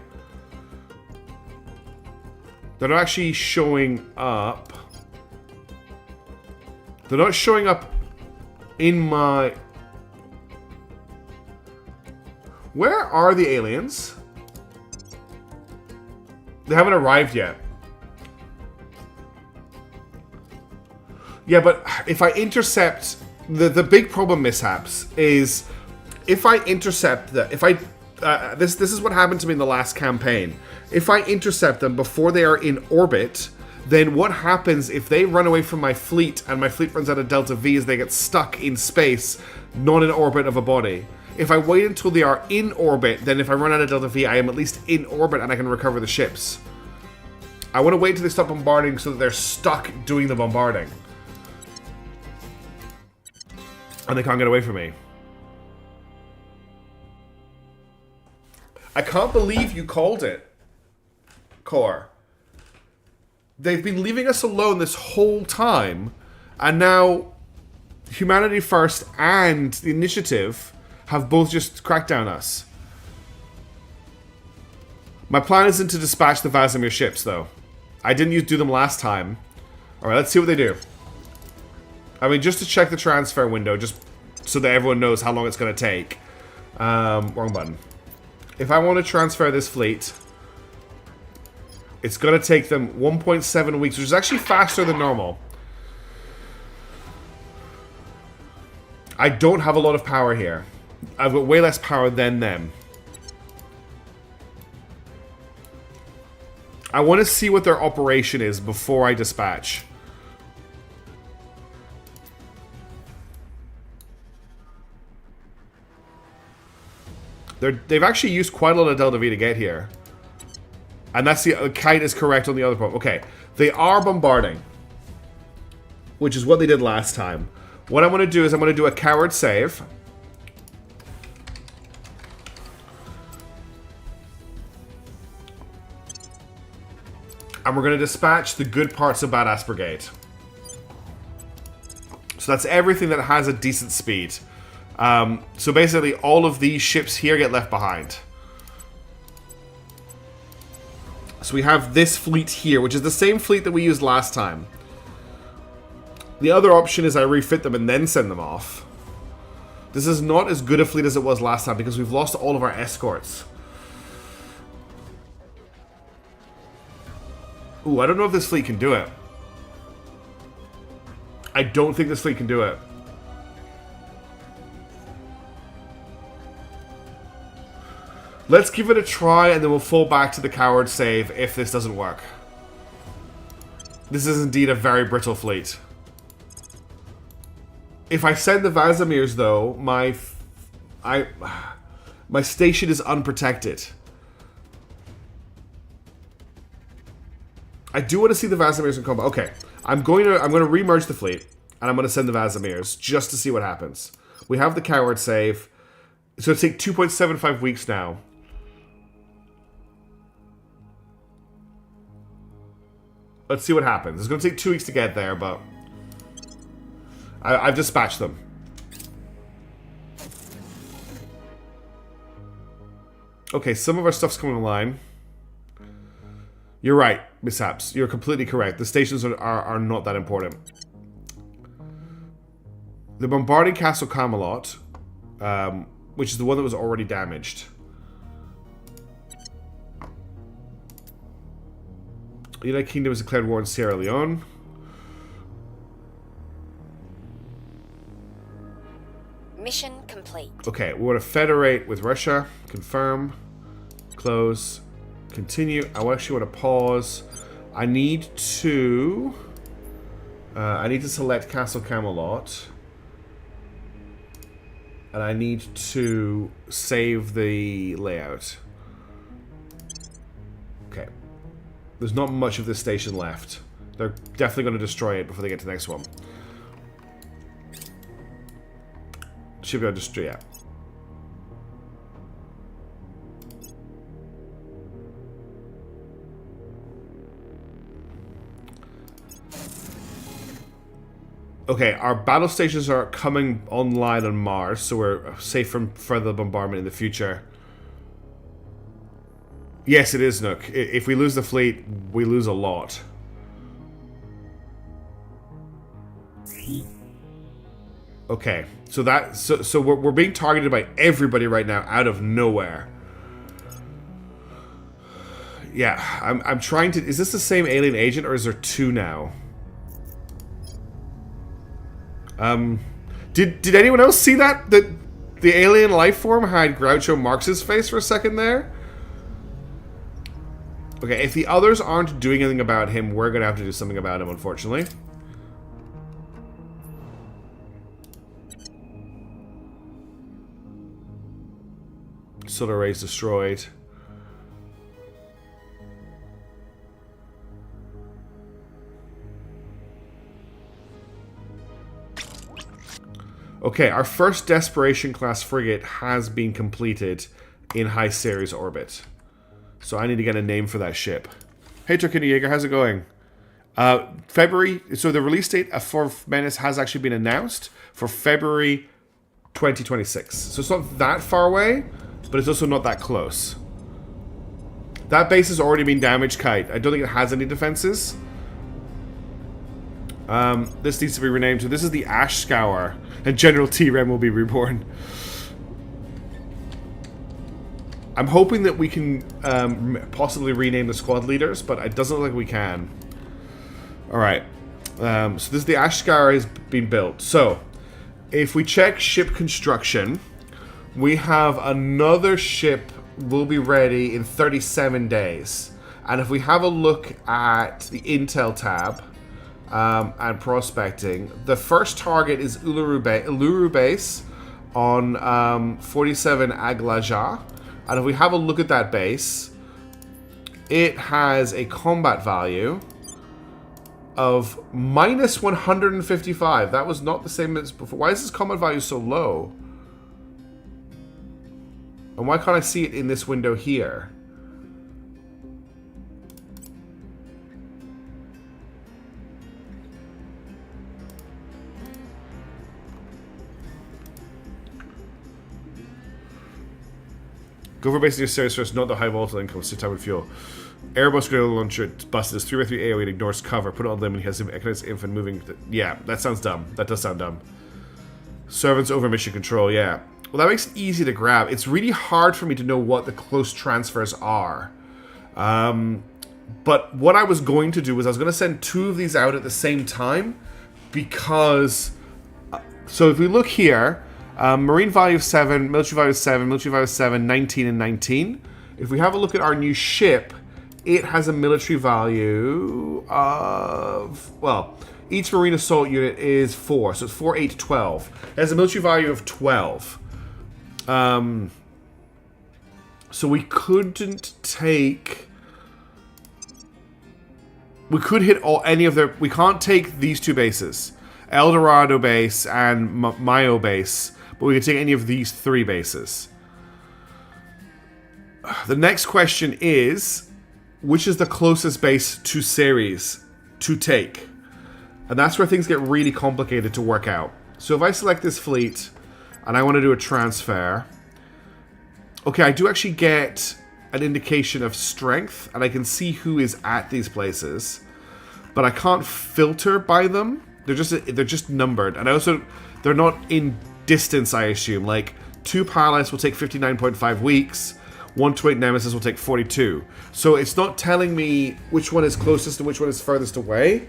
They're not actually showing up. They're not showing up in my... Where are the aliens? They haven't arrived yet. Yeah, but if I intercept... The big problem, mishaps, is if I intercept the... If I this is what happened to me in the last campaign. If I intercept them before they are in orbit, then what happens if they run away from my fleet and my fleet runs out of Delta V is they get stuck in space, not in orbit of a body. If I wait until they are in orbit, then if I run out of Delta V, I am at least in orbit and I can recover the ships. I want to wait until they stop bombarding so that they're stuck doing the bombarding. And they can't get away from me. I can't believe you called it, Core. They've been leaving us alone this whole time, and now Humanity First and the Initiative have both just cracked down us. My plan isn't to dispatch the Vazimir ships, though. I didn't do them last time. Alright, let's see what they do. I mean, just to check the transfer window, just so that everyone knows how long it's going to take. Wrong button. If I want to transfer this fleet, it's going to take them 1.7 weeks, which is actually faster than normal. I don't have a lot of power here. I've got way less power than them. I want to see what their operation is before I dispatch. They've actually used quite a lot of Delta V to get here. And that's the kite is correct on the other point. Okay, they are bombarding, which is what they did last time. What I'm going to do is I'm going to do a coward save. And we're going to dispatch the good parts of Badass Brigade. So that's everything that has a decent speed. So basically all of these ships here get left behind. So we have this fleet here, which is the same fleet that we used last time. The other option is I refit them and then send them off. This is not as good a fleet as it was last time because we've lost all of our escorts. Ooh, I don't know if this fleet can do it. I don't think this fleet can do it. Let's give it a try and then we'll fall back to the coward save if this doesn't work. This is indeed a very brittle fleet. If I send the Vazimirs though, my station is unprotected. I do want to see the Vazimirs in combat. Okay, I'm going to remerge the fleet and I'm going to send the Vazimirs just to see what happens. We have the coward save. So it'll take 2.75 weeks now. Let's see what happens. It's going to take 2 weeks to get there, but I've dispatched them. Okay, some of our stuff's coming online. You're right, Mishaps. You're completely correct. The stations are not that important. The bombarding Castle Camelot, which is the one that was already damaged. The United Kingdom has declared war on Sierra Leone. Mission complete. Okay, we want to federate with Russia. Confirm. Close. Continue. I actually want to pause. I need to select Castle Camelot. And I need to save the layout. Okay. There's not much of this station left. They're definitely going to destroy it before they get to the next one. Should be able to destroy it. Okay, our battle stations are coming online on Mars, so we're safe from further bombardment in the future. Yes, it is, Nook. If we lose the fleet, we lose a lot. Okay, so we're being targeted by everybody right now out of nowhere. Yeah, I'm trying to. Is this the same alien agent or is there two now? Did anyone else see that The alien life form had Groucho Marx's face for a second there. Okay, if the others aren't doing anything about him, we're going to have to do something about him, unfortunately. Solar rays destroyed. Okay, our first Desperation class frigate has been completed in high Ceres orbit. So I need to get a name for that ship. Hey Turkini Jaeger, how's it going? February, so the release date for Menace has actually been announced for February 2026. So it's not that far away, but it's also not that close. That base has already been damaged, Kite. I don't think it has any defenses. This needs to be renamed. So this is the Ash Scour. And General T-Rem will be reborn. I'm hoping that we can possibly rename the squad leaders, but it doesn't look like we can. Alright. So this is the Ash Scour has been built. So, if we check ship construction, we have another ship will be ready in 37 days. And if we have a look at the Intel tab and prospecting, the first target is Uluru Base on 47 Aglaja. And if we have a look at that base, it has a combat value of minus 155. That was not the same as before. Why is this combat value so low? And why can't I see it in this window here? Go for basing your Ceres first, not the high volatile income, so time with fuel. Airbus grenade launcher busted. It's 3x3 AoE, it ignores cover. Put it on them and he has economics inf and moving. Yeah, that sounds dumb. That does sound dumb. Servants over mission control, yeah. Well, that makes it easy to grab. It's really hard for me to know what the close transfers are. But what I was going to do was I was going to send two of these out at the same time because... so if we look here, Marine value 7, military value 7, military value 7, 19 and 19. If we have a look at our new ship, it has a military value of... well, each Marine assault unit is 4, so it's 4, 8, 12. It has a military value of 12. So we couldn't take... we could hit any of their... we can't take these two bases. El Dorado base and Mayo base. But we can take any of these three bases. The next question is, which is the closest base to Ceres to take? And that's where things get really complicated to work out. So if I select this fleet, and I want to do a transfer... okay, I do actually get an indication of strength, and I can see who is at these places. But I can't filter by them. They're just numbered. And I also... they're not in... distance, I assume. Like, 2 Palace will take 59.5 weeks, 128 Nemesis will take 42. So it's not telling me which one is closest and which one is furthest away.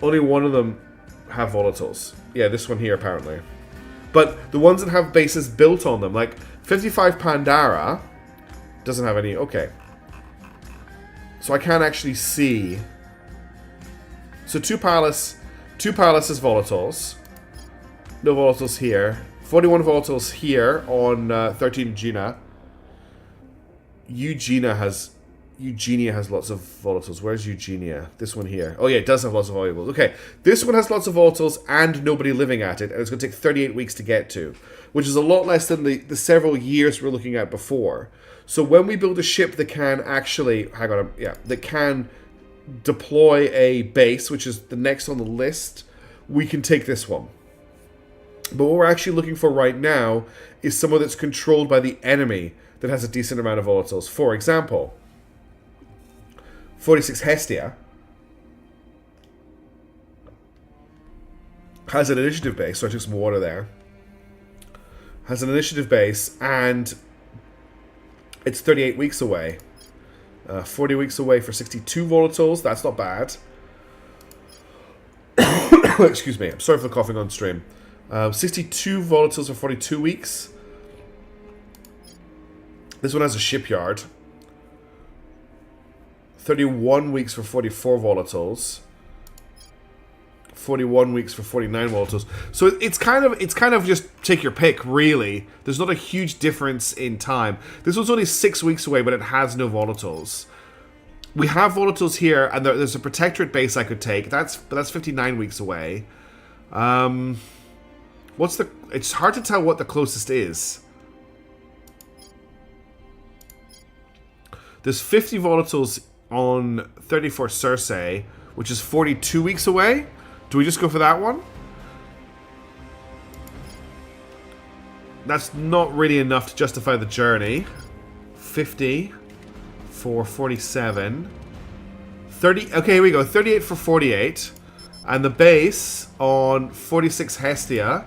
Only one of them have volatiles. Yeah, this one here, apparently. But the ones that have bases built on them, like 55 Pandara, doesn't have any... okay. So I can't actually see... so 2 Palace is volatiles. No volatiles here. 41 volatiles here on 13 Gina. Eugenia has lots of volatiles. Where's Eugenia? This one here. Oh yeah, it does have lots of volatiles. Okay, this one has lots of volatiles and nobody living at it, and it's going to take 38 weeks to get to, which is a lot less than the several years we're looking at before. So when we build a ship that can actually... hang on, yeah, that can deploy a base, which is the next on the list, we can take this one. But what we're actually looking for right now is someone that's controlled by the enemy that has a decent amount of volatiles. For example, 46 Hestia has an initiative base. So I took some water there. Has an initiative base, and it's 38 weeks away. 40 weeks away for 62 volatiles. That's not bad. Excuse me. I'm sorry for the coughing on stream. 62 volatiles for 42 weeks. This one has a shipyard. 31 weeks for 44 volatiles. 41 weeks for 49 volatiles. So it's kind of just take your pick, really. There's not a huge difference in time. This one's only 6 weeks away, but it has no volatiles. We have volatiles here, and there's a protectorate base I could take. But that's 59 weeks away. It's hard to tell what the closest is. There's 50 volatiles on 34 Ceres, which is 42 weeks away. Do we just go for that one? That's not really enough to justify the journey. 50 for 47. 30. Okay, here we go. 38 for 48. And the base on 46 Hestia.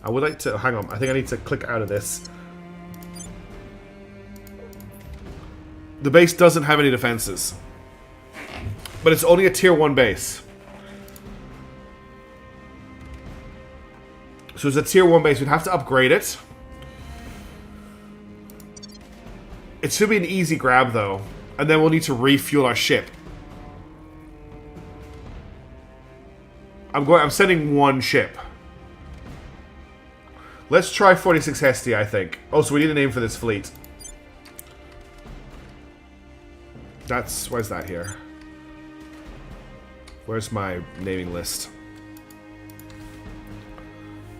I would like to... Hang on. I think I need to click out of this. The base doesn't have any defenses. But it's only a tier 1 base. So it's a tier 1 base. We'd have to upgrade it. It should be an easy grab, though. And then we'll need to refuel our ship. I'm sending one ship. Let's try 46 Hestia, I think. Oh, so we need a name for this fleet. Where's that here? Where's my naming list?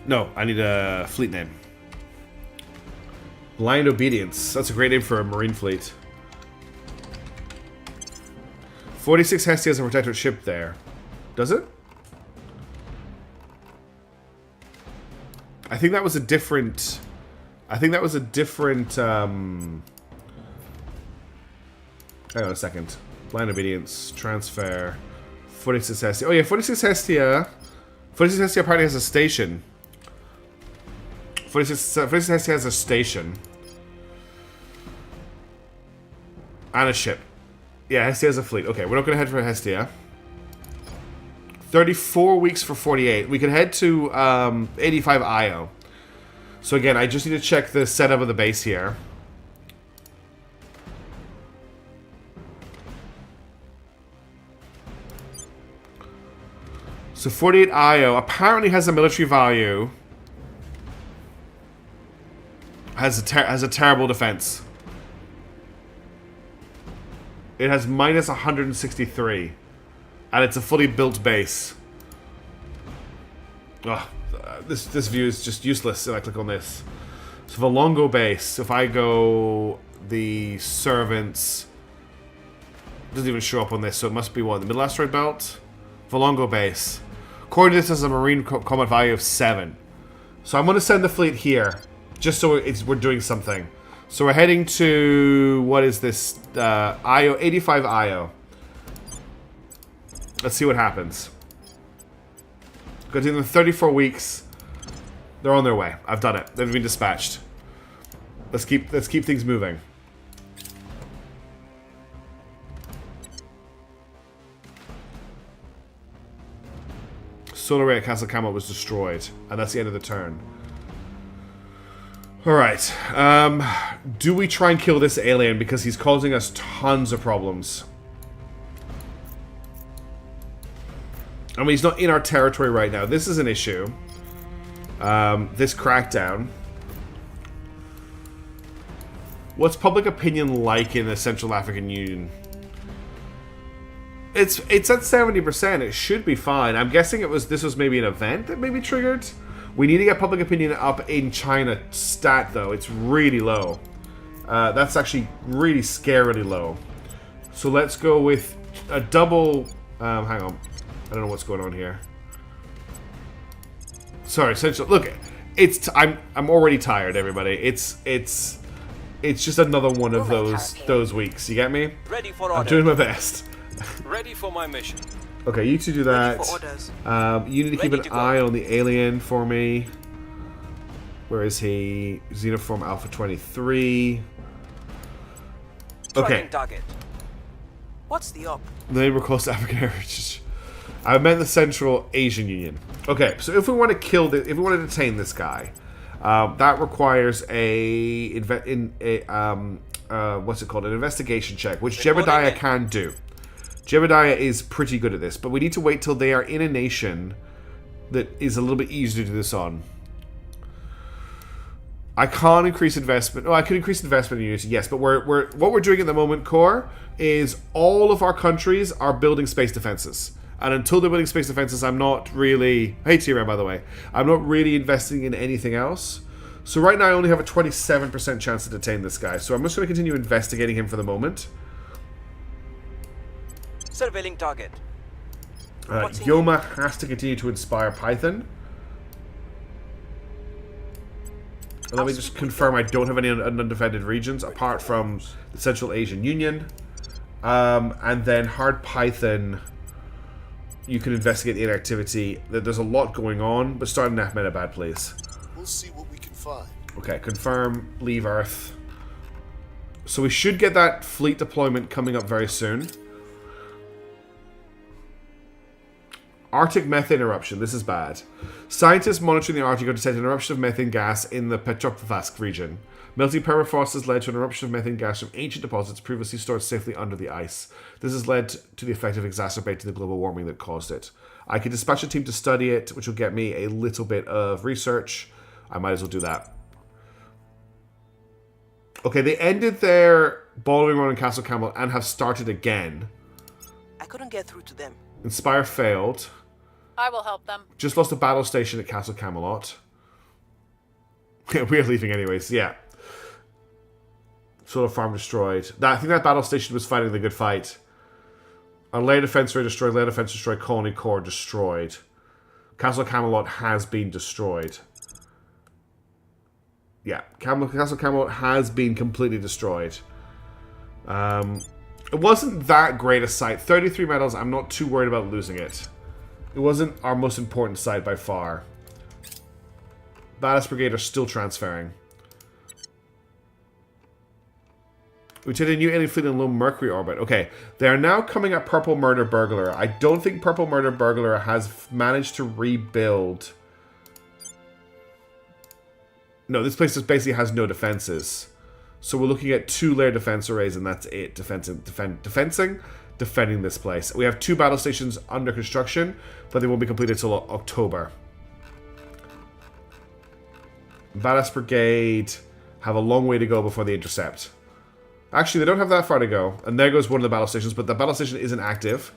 No, I need a fleet name. Blind Obedience. That's a great name for a marine fleet. 46 Hestia has a protectorate ship there. Does it? I think that was a different... Hang on a second. Blind Obedience. Transfer. 46 Hestia. Oh yeah, 46 Hestia. 46 Hestia apparently has a station. 46 Hestia has a station. And a ship. Yeah, Hestia has a fleet. Okay, we're not going to head for Hestia. 34 weeks for 48. We could head to 85 Io. So again, I just need to check the setup of the base here. So 48 Io apparently has a military value. Has a terrible defense. It has minus 163. And it's a fully built base. Ugh, this view is just useless if I click on this. So Valongo base, if I go the servants, doesn't even show up on this, so it must be what, the middle asteroid belt? Valongo base. According to this, has a marine combat value of 7. So I'm going to send the fleet here, just so we're doing something. So we're heading to, what is this? Io, 85 Io. Let's see what happens. Because in the 34 weeks, they're on their way. I've done it. They've been dispatched. Let's keep things moving. Solar Ray at Castle Camelot was destroyed, and that's the end of the turn. Alright, do we try and kill this alien because he's causing us tons of problems? I mean, he's not in our territory right now. This is an issue. This crackdown. What's public opinion like in the Central African Union? It's at 70%. It should be fine. I'm guessing this was maybe an event that maybe triggered. We need to get public opinion up in China stat, though. It's really low. That's actually really scarily low. So let's go with a double... hang on. I don't know what's going on here. Sorry, essentially. Look, I'm already tired, everybody. It's just another one of those weeks. You get me? Ready for I'm order. doing my best. Ready for my mission. Okay, you two do that. Ready for orders. You need to keep Ready an to go. eye on the alien for me. Where is he? Xenoform Alpha 23. Okay. Tracking target. What's the op? The neighbor close to African heritage. I meant the Central Asian Union. Okay, so if we want to kill this, if we want to detain this guy, that requires what's it called? An investigation check, which Jebediah can do. Jebediah is pretty good at this, but we need to wait till they are in a nation that is a little bit easier to do this on. I can't increase investment. Oh, I could increase investment in unity, yes, but what we're doing at the moment, Core, is all of our countries are building space defenses. And until they're building space defenses, I'm not really... Hey, T-Ram, by the way. I'm not really investing in anything else. So right now I only have a 27% chance to detain this guy. So I'm just going to continue investigating him for the moment. Surveilling target. Yoma has to continue to inspire Python. And let me just confirm I don't have any undefended regions apart from the Central Asian Union. And then Hard Python, you can investigate the inactivity. There's a lot going on, but start in Ahmedabad, please. We'll see what we can find. Okay, confirm, leave Earth. So we should get that fleet deployment coming up very soon. Arctic methane eruption. This is bad. Scientists monitoring the Arctic have detected an eruption of methane gas in the Petrovsk region. Melting permafrost has led to an eruption of methane gas from ancient deposits previously stored safely under the ice. This has led to the effect of exacerbating the global warming that caused it. I can dispatch a team to study it, which will get me a little bit of research. I might as well do that. Okay, they ended their ballowing run in Castle Camelot and have started again. I couldn't get through to them. Inspire failed. I will help them. Just lost a battle station at Castle Camelot. We're leaving anyways, yeah. Solar farm destroyed. I think that battle station was fighting the good fight. A layer defense ray destroyed, layer defense destroyed, colony core destroyed. Castle Camelot has been destroyed. Yeah, Castle Camelot has been completely destroyed. It wasn't that great a site. 33 medals, I'm not too worried about losing it. It wasn't our most important site by far. Badass Brigade are still transferring. We did a new alien fleet in low Mercury orbit. Okay, they are now coming at Purple Murder Burglar. I don't think Purple Murder Burglar has managed to rebuild. No, this place just basically has no defenses. So we're looking at 2 layer defense arrays, and that's it. Defending this place. We have 2 battle stations under construction, but they won't be completed until October. Badass Brigade have a long way to go before they intercept. Actually, they don't have that far to go. And there goes one of the battle stations, but the battle station isn't active.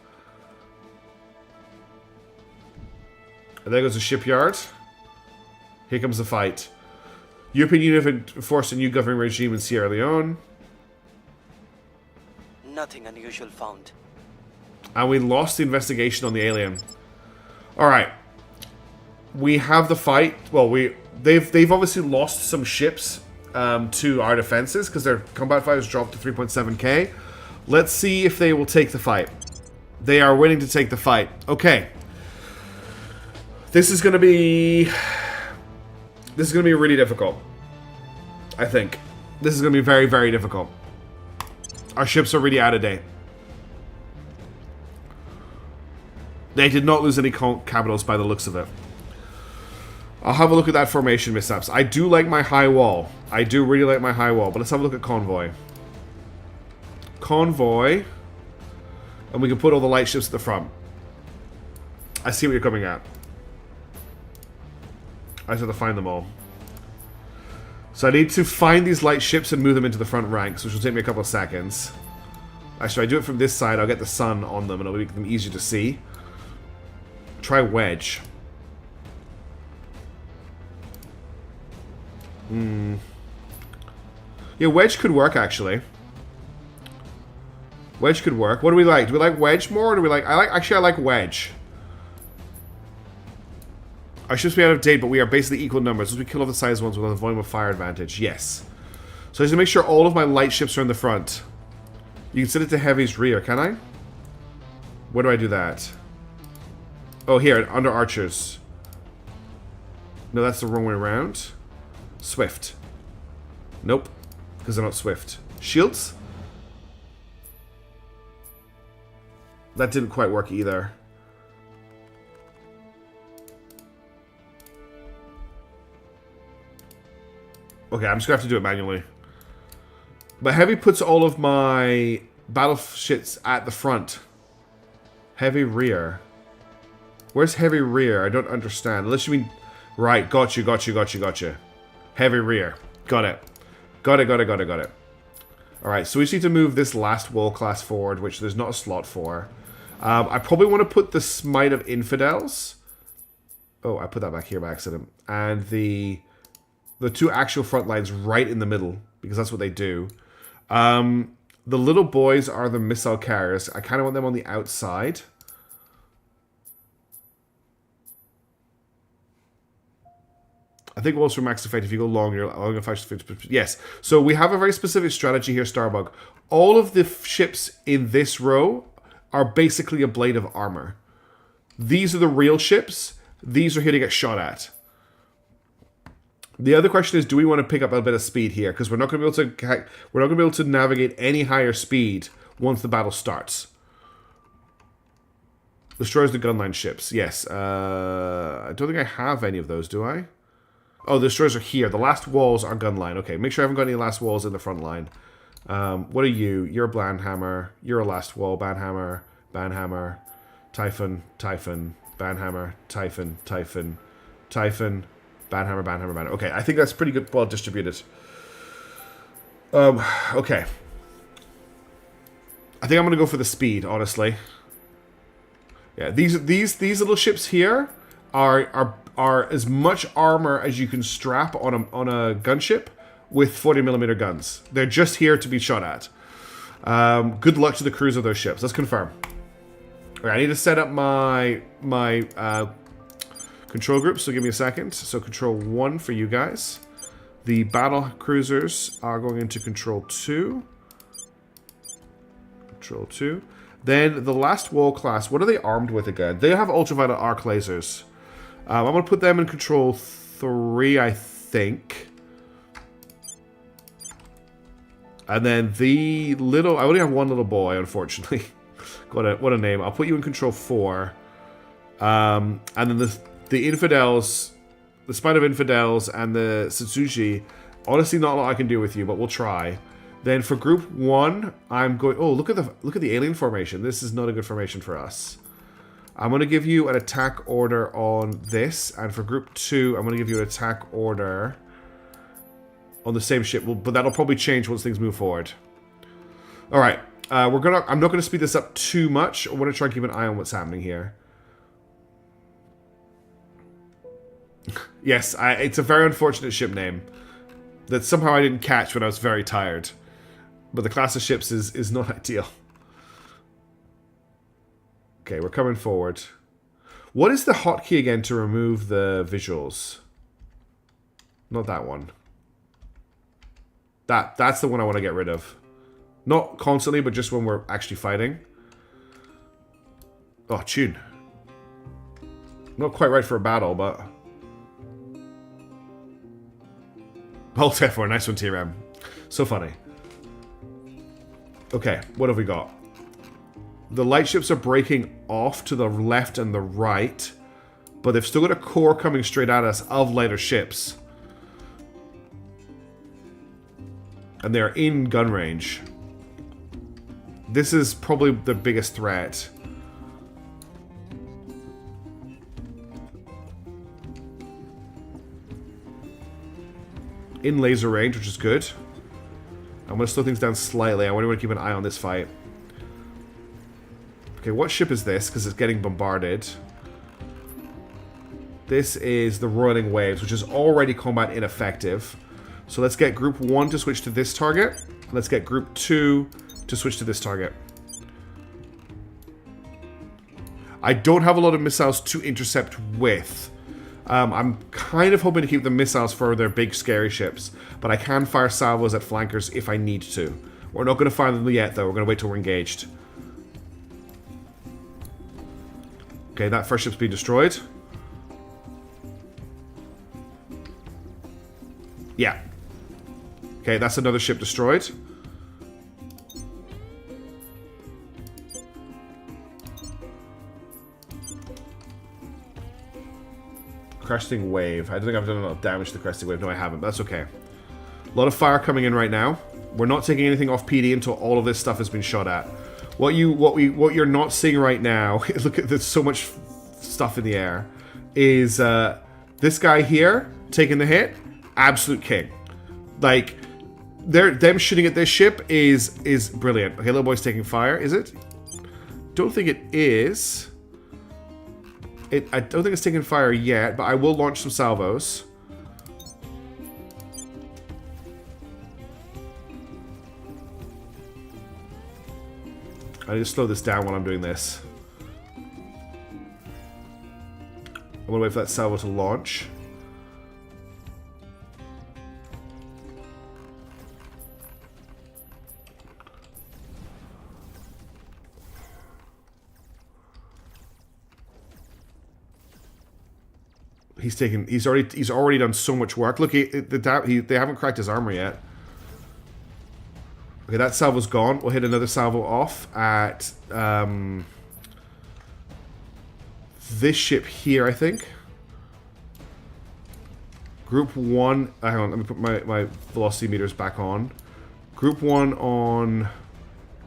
And there goes the shipyard. Here comes the fight. European Union have enforced a new governing regime in Sierra Leone. Nothing unusual found. And we lost the investigation on the alien. Alright. We have the fight. Well, they've obviously lost some ships to our defenses because their combat fighters dropped to 3.7k. Let's see if they will take the fight. They are willing to take the fight. Okay. This is going to be really difficult. I think. This is going to be very, very difficult. Our ships are really out of date. They did not lose any capitals by the looks of it. I'll have a look at that formation mishaps. I do like my high wall. I do really like my high wall. But let's have a look at convoy. Convoy. And we can put all the light ships at the front. I see what you're coming at. I just have to find them all. So I need to find these light ships and move them into the front ranks, which will take me a couple of seconds. Actually, I do it from this side, I'll get the sun on them and it'll make them easier to see. Try wedge. Yeah, wedge could work, actually. Wedge could work. What do we like? Do we like wedge more, or do we like... Actually, I like wedge. Our ships will be out of date, but we are basically equal numbers. As we kill off the size ones, we'll have a volume of fire advantage. Yes. So I just make sure all of my light ships are in the front. You can set it to heavy's rear, can I? Where do I do that? Oh, here, under archers. No, that's the wrong way around. Swift. Nope. Because they're not swift. Shields? That didn't quite work either. Okay, I'm just going to have to do it manually. But heavy puts all of my battleships at the front. Heavy rear. Where's heavy rear? I don't understand. Unless you mean... Right, got you. Heavy rear. Got it. Got it. Alright, so we just need to move this last wall class forward, which there's not a slot for. I probably want to put the Smite of Infidels. Oh, I put that back here by accident. And the two actual front lines right in the middle, because that's what they do. The little boys are the missile carriers. I kind of want them on the outside. I think also Max Effect, if you go long, you're going to yes. So we have a very specific strategy here, Starbug. All of the ships in this row are basically a blade of armor. These are the real ships. These are here to get shot at. The other question is, do we want to pick up a bit of speed here? Because we're not going to be able to navigate any higher speed once the battle starts. Destroys the gunline ships. Yes. I don't think I have any of those, do I? Oh, the destroyers are here. The last walls are gunline. Okay, make sure I haven't got any last walls in the front line. What are you? You're a Banhammer. You're a last wall. Banhammer. Typhon. Banhammer. Typhon. Banhammer. Okay, I think that's pretty good, well distributed. Okay. I think I'm gonna go for the speed, honestly. Yeah, these little ships here are as much armor as you can strap on a gunship with 40mm guns. They're just here to be shot at. Good luck to the crews of those ships. Let's confirm. Okay, I need to set up my control group, so give me a second. So control 1 for you guys. The battle cruisers are going into control 2. Control 2. Then the last wall class, what are they armed with again? They have ultraviolet arc lasers. I'm going to put them in control 3, I think. And then the little... I only have one little boy, unfortunately. What a name. I'll put you in control 4. And then the Infidels, the Spine of Infidels and the Satsuji, honestly not a lot I can do with you, but we'll try. Then for group 1, I'm going... Oh, look at the alien formation. This is not a good formation for us. I'm going to give you an attack order on this, and for group 2, I'm going to give you an attack order on the same ship, but that'll probably change once things move forward. All right, I'm not going to speed this up too much. I want to try and keep an eye on what's happening here. Yes, it's a very unfortunate ship name that somehow I didn't catch when I was very tired. But the class of ships is not ideal. Okay, we're coming forward. What is the hotkey again to remove the visuals? Not that one. That's the one I want to get rid of. Not constantly, but just when we're actually fighting. Oh, tune. Not quite right for a battle, but... Alt F4, nice one, T-Ram. So funny. Okay, what have we got? The light ships are breaking off to the left and the right, but they've still got a core coming straight at us of lighter ships. And they're in gun range. This is probably the biggest threat. In laser range, which is good. I'm going to slow things down slightly. I want to keep an eye on this fight. Okay, what ship is this? Because it's getting bombarded. This is the Roiling Waves, which is already combat ineffective. So let's get Group 1 to switch to this target. Let's get Group 2 to switch to this target. I don't have a lot of missiles to intercept with. I'm kind of hoping to keep the missiles for their big scary ships, but I can fire salvos at flankers if I need to. We're not going to fire them yet, though. We're going to wait till we're engaged. Okay, that first ship's been destroyed. Yeah. Okay, that's another ship destroyed. Cresting Wave. I don't think I've done a lot of damage to the Cresting Wave. No, I haven't, but that's okay. A lot of fire coming in right now. We're not taking anything off PD until all of this stuff has been shot at. What you're not seeing right now, look at there's so much stuff in the air, is this guy here taking the hit, absolute king. Like, them shooting at this ship is brilliant. Okay, little boy's taking fire, is it? Don't think it is. I don't think it's taking fire yet, but I will launch some salvos. I need to slow this down while I'm doing this. I'm gonna wait for that salvo to launch. He's already done so much work. Look, they haven't cracked his armor yet. Okay, that salvo's gone. We'll hit another salvo off at this ship here, I think. Group 1... hang on, let me put my velocity meters back on. Group 1 on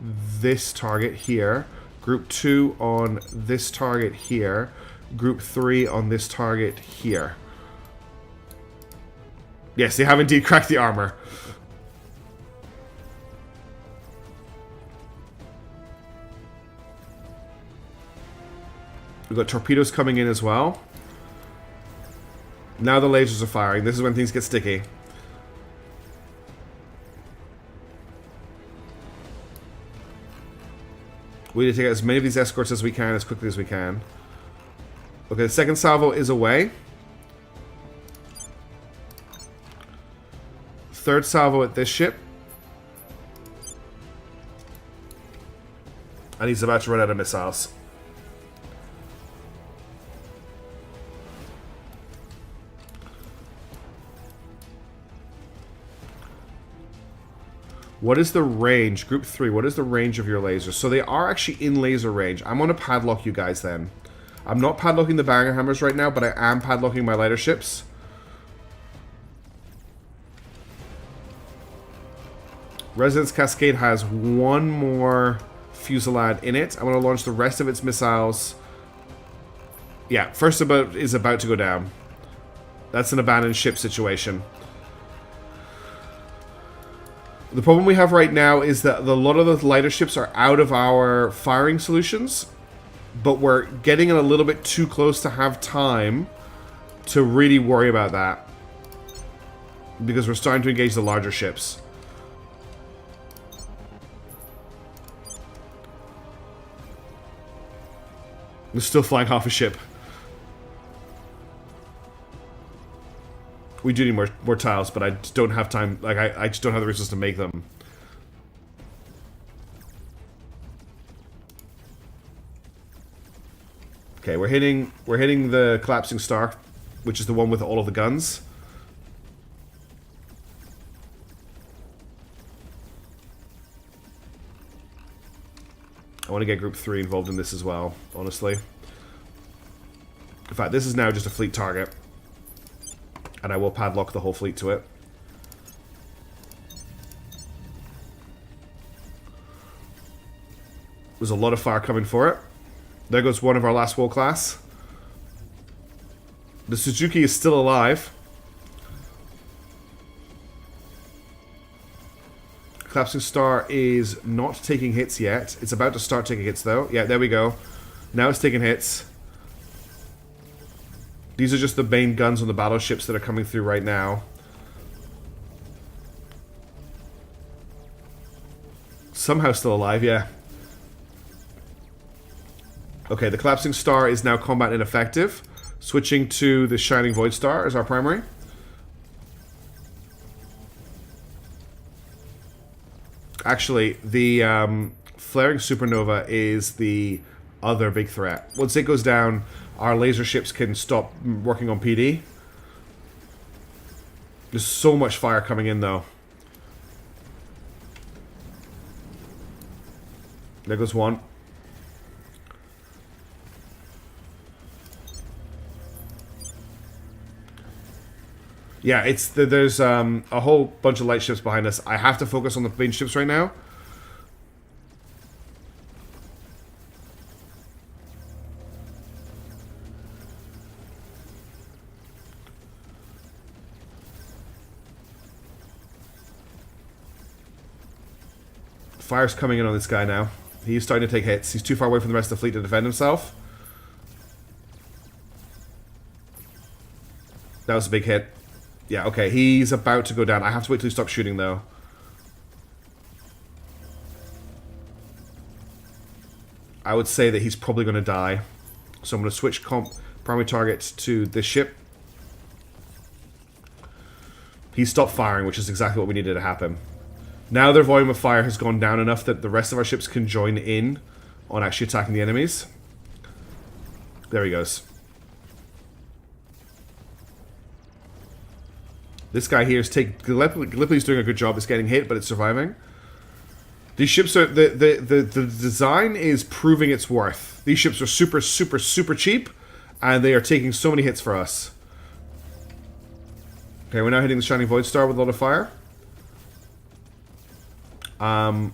this target here. Group 2 on this target here. Group 3 on this target here. Yes, they have indeed cracked the armor. We've got torpedoes coming in as well. Now the lasers are firing. This is when things get sticky. We need to take out as many of these escorts as we can, as quickly as we can. Okay, the second salvo is away. Third salvo at this ship. And he's about to run out of missiles. What is the range? Group 3, what is the range of your lasers? So they are actually in laser range. I'm going to padlock you guys then. I'm not padlocking the banger hammers right now, but I am padlocking my lighter ships. Resonance Cascade has one more fusillade in it. I'm going to launch the rest of its missiles. Yeah, first is about to go down. That's an abandoned ship situation. The problem we have right now is that a lot of the lighter ships are out of our firing solutions, but we're getting it a little bit too close to have time to really worry about that, because we're starting to engage the larger ships. We're still flying half a ship. We do need more tiles, but I just don't have time. Like, I just don't have the resources to make them. Okay, we're hitting the collapsing star, which is the one with all of the guns. I want to get Group 3 involved in this as well, honestly. In fact, this is now just a fleet target. And I will padlock the whole fleet to it. There's a lot of fire coming for it. There goes one of our last world class. The Suzuki is still alive. Collapsing Star is not taking hits yet. It's about to start taking hits though. Yeah, there we go. Now it's taking hits. These are just the main guns on the battleships that are coming through right now. Somehow still alive, yeah. Okay, the Collapsing Star is now combat ineffective. Switching to the Shining Void Star as our primary. Actually, the Flaring Supernova is the other big threat. Once it goes down, our laser ships can stop working on PD. There's so much fire coming in, though. There goes one. Yeah, there's a whole bunch of light ships behind us. I have to focus on the main ships right now. Fire's coming in on this guy now. He's starting to take hits. He's too far away from the rest of the fleet to defend himself. That was a big hit. Yeah, okay. He's about to go down. I have to wait till he stops shooting, though. I would say that he's probably going to die. So I'm going to switch primary target to this ship. He stopped firing, which is exactly what we needed to happen. Now their volume of fire has gone down enough that the rest of our ships can join in on actually attacking the enemies. There he goes. This guy here is Gallipoli's doing a good job. It's getting hit, but it's surviving. These ships are the design is proving its worth. These ships are super, super, super cheap, and they are taking so many hits for us. Okay, we're now hitting the Shining Void Star with a lot of fire. I'm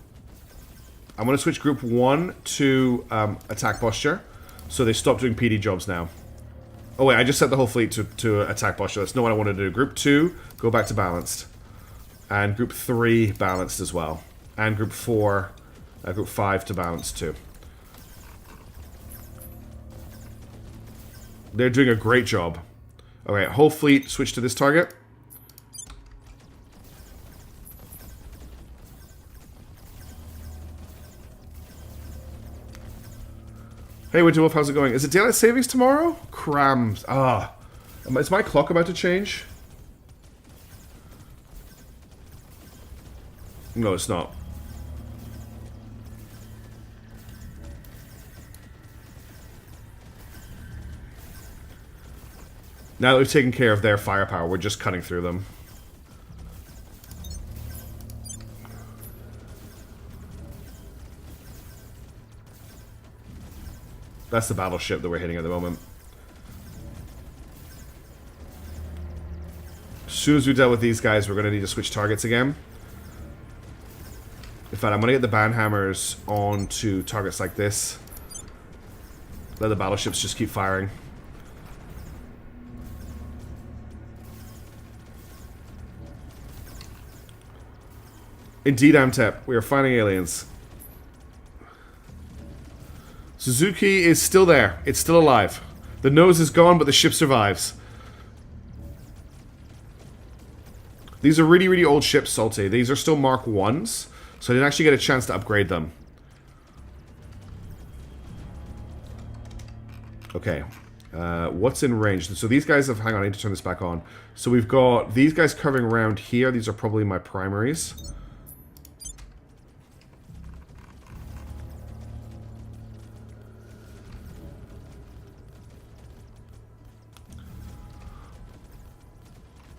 going to switch group 1 to attack posture, so they stop doing PD jobs now. Oh wait, I just set the whole fleet to attack posture. That's not what I wanted to do. Group 2, go back to balanced. And group 3, balanced as well. And group 4, group 5 to balanced too. They're doing a great job. Alright, whole fleet, switch to this target. Hey, Winter Wolf, how's it going? Is it daylight savings tomorrow? Crams. Ah. Is my clock about to change? No, it's not. Now that we've taken care of their firepower, we're just cutting through them. That's the battleship that we're hitting at the moment. As soon as we deal with these guys, we're going to need to switch targets again. In fact, I'm going to get the banhammers onto targets like this. Let the battleships just keep firing. Indeed, Amtep, we are finding aliens. Suzuki is still there. It's still alive. The nose is gone, but the ship survives. These are really, really old ships, Salty. These are still Mark 1s, so I didn't actually get a chance to upgrade them. Okay. What's in range? So these guys have... Hang on, I need to turn this back on. So we've got these guys covering around here. These are probably my primaries.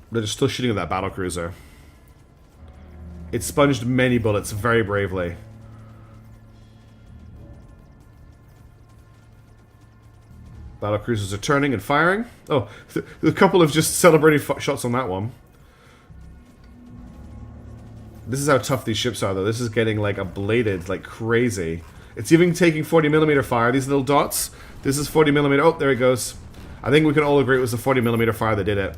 They're still shooting at that battlecruiser. It sponged many bullets very bravely. Battlecruisers are turning and firing. Oh, a couple of just celebrating shots on that one. This is how tough these ships are, though. This is getting, like, ablated like crazy. It's even taking 40mm fire, these little dots. This is 40mm. Oh, there it goes. I think we can all agree it was the 40mm fire that did it.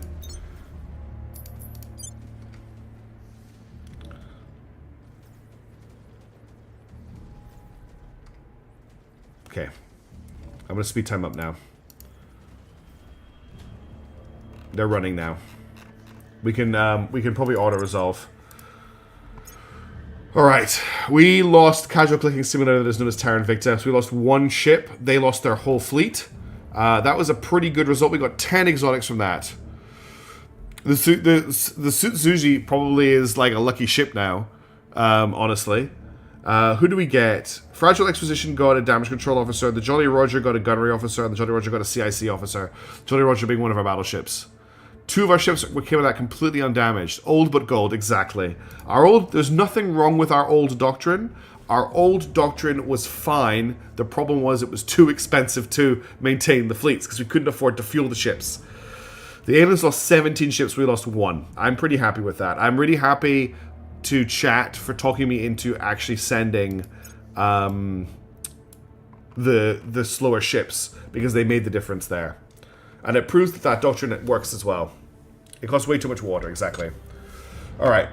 Okay. I'm going to speed time up now. They're running now. We can probably auto-resolve. Alright. We lost casual clicking simulator that is known as Terra Invicta. So we lost one ship. They lost their whole fleet. That was a pretty good result. We got 10 exotics from that. The Suzuki probably is like a lucky ship now. Honestly. Who do we get? Fragile Exposition got a damage control officer. The Jolly Roger got a gunnery officer. And the Jolly Roger got a CIC officer. Jolly Roger being one of our battleships. Two of our ships came with that completely undamaged. Old but gold, exactly. There's nothing wrong with our old doctrine. Our old doctrine was fine. The problem was it was too expensive to maintain the fleets because we couldn't afford to fuel the ships. The aliens lost 17 ships, we lost 1. I'm pretty happy with that. I'm really happy to chat for talking me into actually sending the slower ships, because they made the difference there. And it proves that that doctrine works as well. It costs way too much water, exactly. Alright.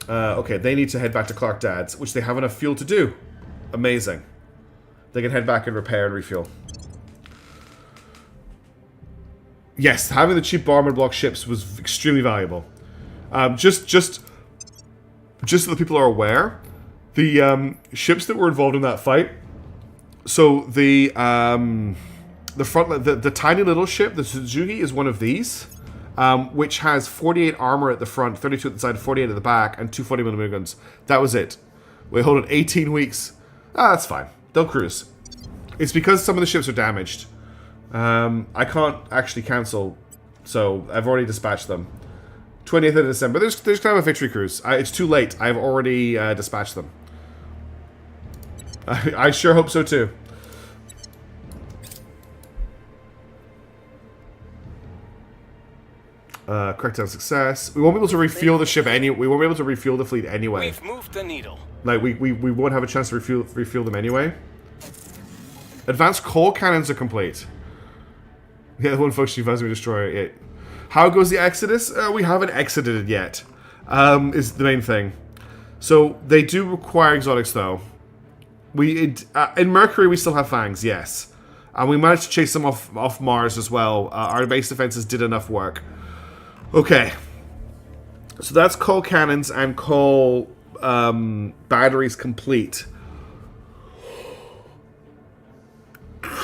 Okay, they need to head back to Clark Dad's, which they have enough fuel to do. Amazing. They can head back and repair and refuel. Yes, having the cheap armored block ships was extremely valuable. Just so the people are aware, the ships that were involved in that fight. So the front, the tiny little ship, the Suzuki, is one of these, which has 48 armor at the front, 32 at the side, 48 at the back, and 2 40mm guns. That was it. We hold it 18 weeks. Ah, that's fine. They'll cruise. It's because some of the ships are damaged. I can't actually cancel, so I've already dispatched them. 20th of December. There's kind of a victory cruise. It's too late. I've already dispatched them. I sure hope so too. Correct on success. We won't be able to refuel the ship we won't be able to refuel the fleet anyway. We've moved the needle. Like we won't have a chance to refuel them anyway. Advanced coal cannons are complete. Yeah, the one function advanced destroyer. Yeah. How goes the Exodus? We haven't exited it yet. Is the main thing. So they do require exotics though. In Mercury we still have fangs, yes, and we managed to chase them off Mars as well. Our base defenses did enough work. Okay, so that's coal cannons and coal batteries complete.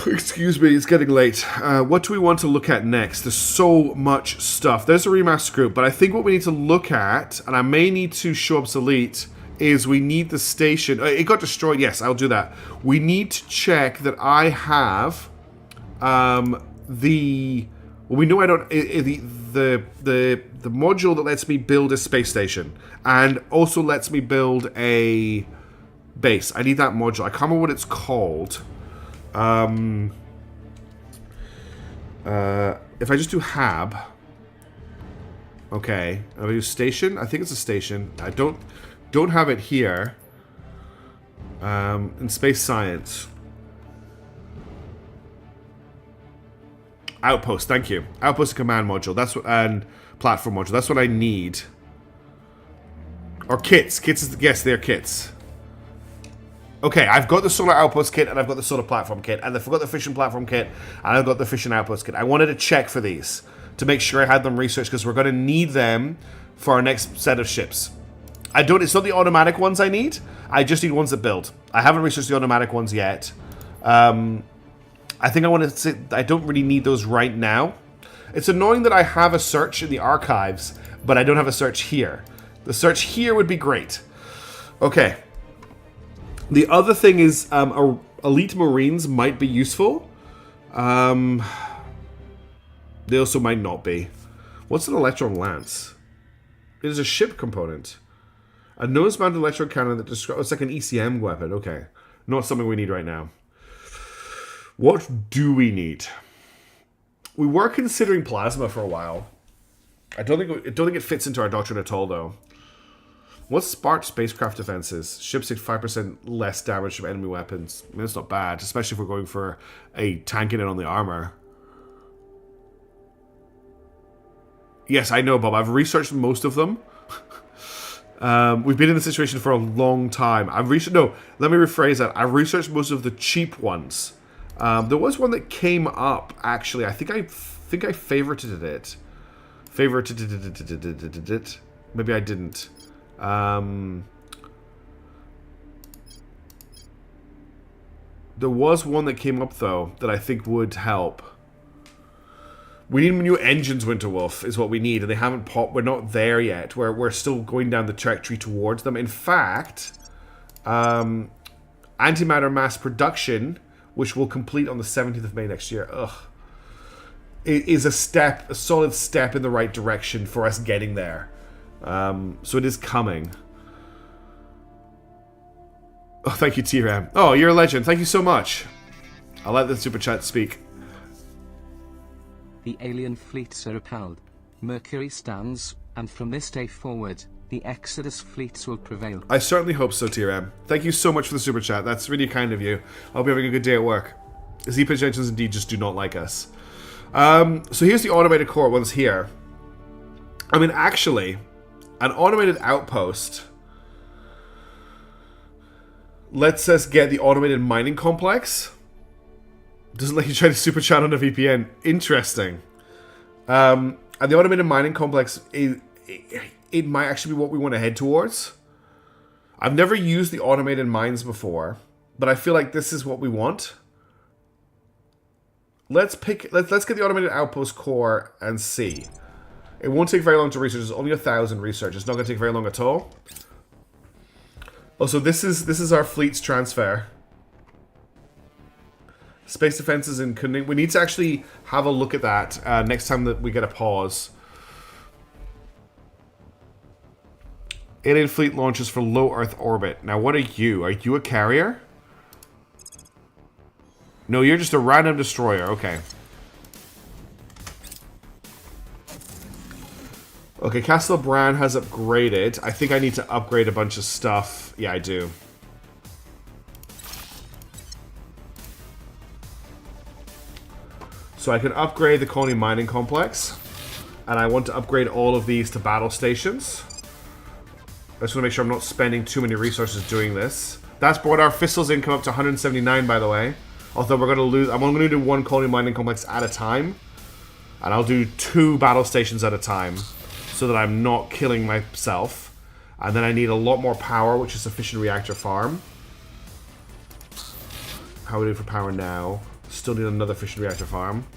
Excuse me, it's getting late. What do we want to look at next? There's so much stuff. There's a remaster group, but I think what we need to look at, and I may need to show obsolete, is we need the station. It got destroyed. Yes, I'll do that. We need to check that I have the. Well, we know I don't. The module that lets me build a space station and also lets me build a base. I need that module. I can't remember what it's called. If I just do hab. Okay, I'll do station. I think it's a station. I don't have it here. In space science. Outpost, thank you. Outpost and command module. That's what, and platform module. That's what I need. Or kits. Yes, they're kits. Okay, I've got the solar outpost kit and I've got the solar platform kit, and I forgot the fission platform kit and I've got the fission outpost kit. I wanted to check for these to make sure I had them researched, because we're going to need them for our next set of ships. It's not the automatic ones I need. I just need ones that build. I haven't researched the automatic ones yet. I think I want to say I don't really need those right now. It's annoying that I have a search in the archives, but I don't have a search here. The search here would be great. Okay. The other thing is elite marines might be useful. They also might not be. What's an electron lance? It is a ship component. A nose-mounted electron cannon that describes... It's like an ECM weapon. Okay. Not something we need right now. What do we need? We were considering plasma for a while. I don't think it fits into our doctrine at all, though. What's spark spacecraft defenses? Ships take 5% less damage from enemy weapons. I mean, that's not bad, especially if we're going for a tanking it on the armor. Yes, I know, Bob. I've researched most of them. We've been in this situation for a long time. Let me rephrase that. I've researched most of the cheap ones. There was one that came up, actually. I think I favorited it. Maybe I didn't. There was one that came up, though, that I think would help. We need new engines, Winterwolf, is what we need, and they haven't popped. We're not there yet. We're still going down the trajectory towards them. In fact, antimatter mass production, which will complete on the 17th of May next year, it is a solid step in the right direction for us getting there. So it is coming. Oh, thank you, T-Ram. Oh, you're a legend. Thank you so much. I'll let the super chat speak. the alien fleets are repelled. Mercury stands, and from this day forward, the Exodus fleets will prevail. I certainly hope so, TRM. Thank you so much for the super chat. That's really kind of you. I hope you're having a good day at work. Z-Pitch engines indeed just do not like us. So here's the automated core ones here. I mean, actually, an automated outpost lets us get the automated mining complex. Doesn't let you try to super chat on a VPN. Interesting. And the automated mining complex, it might actually be what we want to head towards. I've never used the automated mines before, but I feel like this is what we want. Let's get the automated outpost core and see. It won't take very long to research. It's only 1,000 research. It's not going to take very long at all. Oh, so this is our fleet's transfer. Space defenses and cunning. We need to actually have a look at that next time that we get a pause. Alien fleet launches for low Earth orbit. Now, what are you? Are you a carrier? No, you're just a random destroyer. Okay. Okay, Castle Bran has upgraded. I think I need to upgrade a bunch of stuff. Yeah, I do. So I can upgrade the colony mining complex. And I want to upgrade all of these to battle stations. I just want to make sure I'm not spending too many resources doing this. That's brought our Fistel's income up to 179, by the way. Although we're going to lose... I'm only going to do one colony mining complex at a time. And I'll do 2 battle stations at a time. So that I'm not killing myself. And then I need a lot more power, which is a fission reactor farm. How are we doing for power now? Still need another fission reactor farm.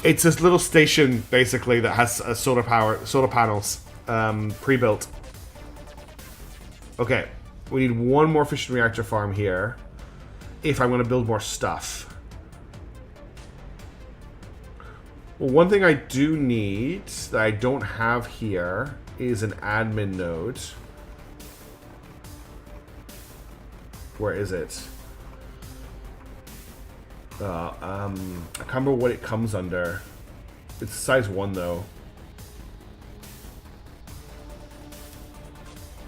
It's this little station, basically, that has solar panels pre-built. Okay, we need one more fission reactor farm here if I'm going to build more stuff. Well, one thing I do need that I don't have here is an admin node. Where is it? I can't remember what it comes under. It's size 1 though.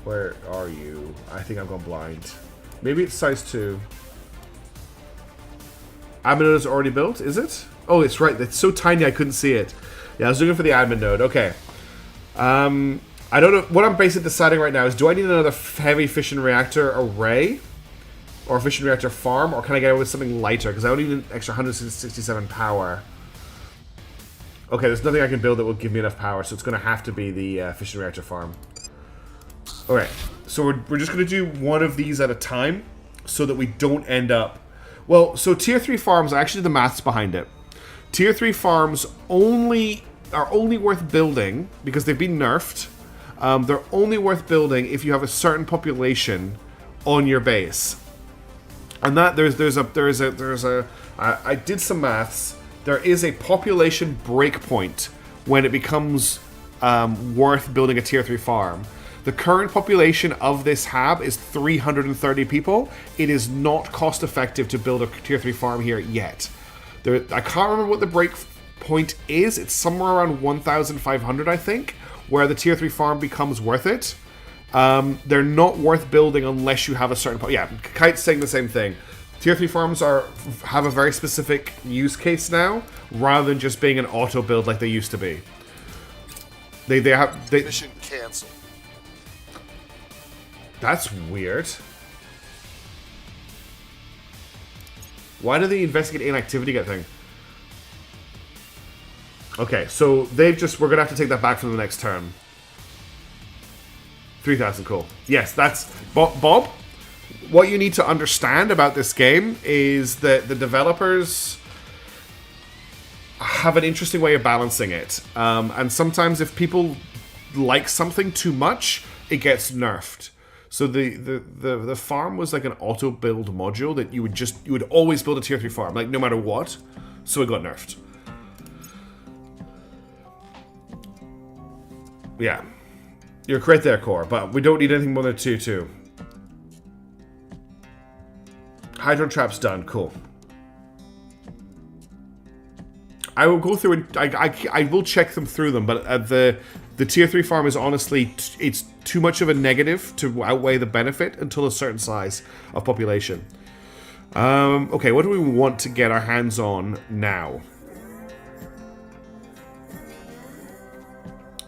Where are you? I think I've gone blind. Maybe it's size 2. Admin node is already built, is it? Oh, it's right. It's so tiny I couldn't see it. Yeah, I was looking for the admin node. Okay. I don't know. What I'm basically deciding right now is, do I need another heavy fission reactor array? Or a fission reactor farm? Or can I get away with something lighter? Because I only need an extra 167 power. Okay, there's nothing I can build that will give me enough power, so it's going to have to be the fission reactor farm. Okay, so we're just going to do one of these at a time so that we don't end up... Well, so tier 3 farms, actually the maths behind it. Tier 3 farms are only worth building because they've been nerfed. They're only worth building if you have a certain population on your base. And that I did some maths. There is a population breakpoint when it becomes worth building a tier 3 farm. The current population of this hab is 330 people. It is not cost effective to build a tier 3 farm here yet. I can't remember what the break point is. It's somewhere around 1,500, I think, where the tier 3 farm becomes worth it. They're not worth building unless you have a certain... Yeah, Kite's saying the same thing. Tier 3 farms have a very specific use case now, rather than just being an auto build like they used to be. Mission canceled. That's weird. Why do they investigate inactivity get thing? Okay, so we're gonna have to take that back for the next term. 3,000, cool. Yes, that's... Bob, what you need to understand about this game is that the developers have an interesting way of balancing it. And sometimes if people like something too much, it gets nerfed. So the farm was like an auto build module that you would always build a tier 3 farm, like no matter what. So it got nerfed. Yeah. You're correct there, Core, but we don't need anything more than 2-2. Hydro trap's done, cool. I will go through and I will check them through them, but the tier 3 farm is honestly, it's too much of a negative to outweigh the benefit until a certain size of population. Okay, what do we want to get our hands on now?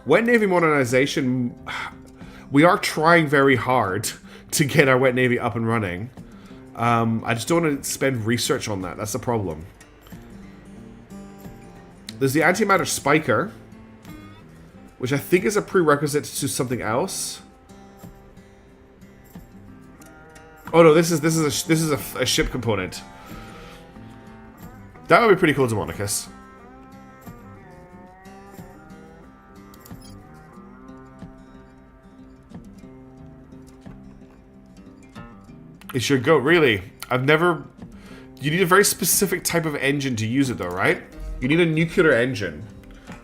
Wet Navy modernization, we are trying very hard to get our Wet Navy up and running. I just don't want to spend research on that. That's the problem. There's the antimatter spiker, which I think is a prerequisite to something else. Oh no, this is a ship component. That would be pretty cool, Demonicus. It should go, really. I've never... You need a very specific type of engine to use it though, right? You need a nuclear engine.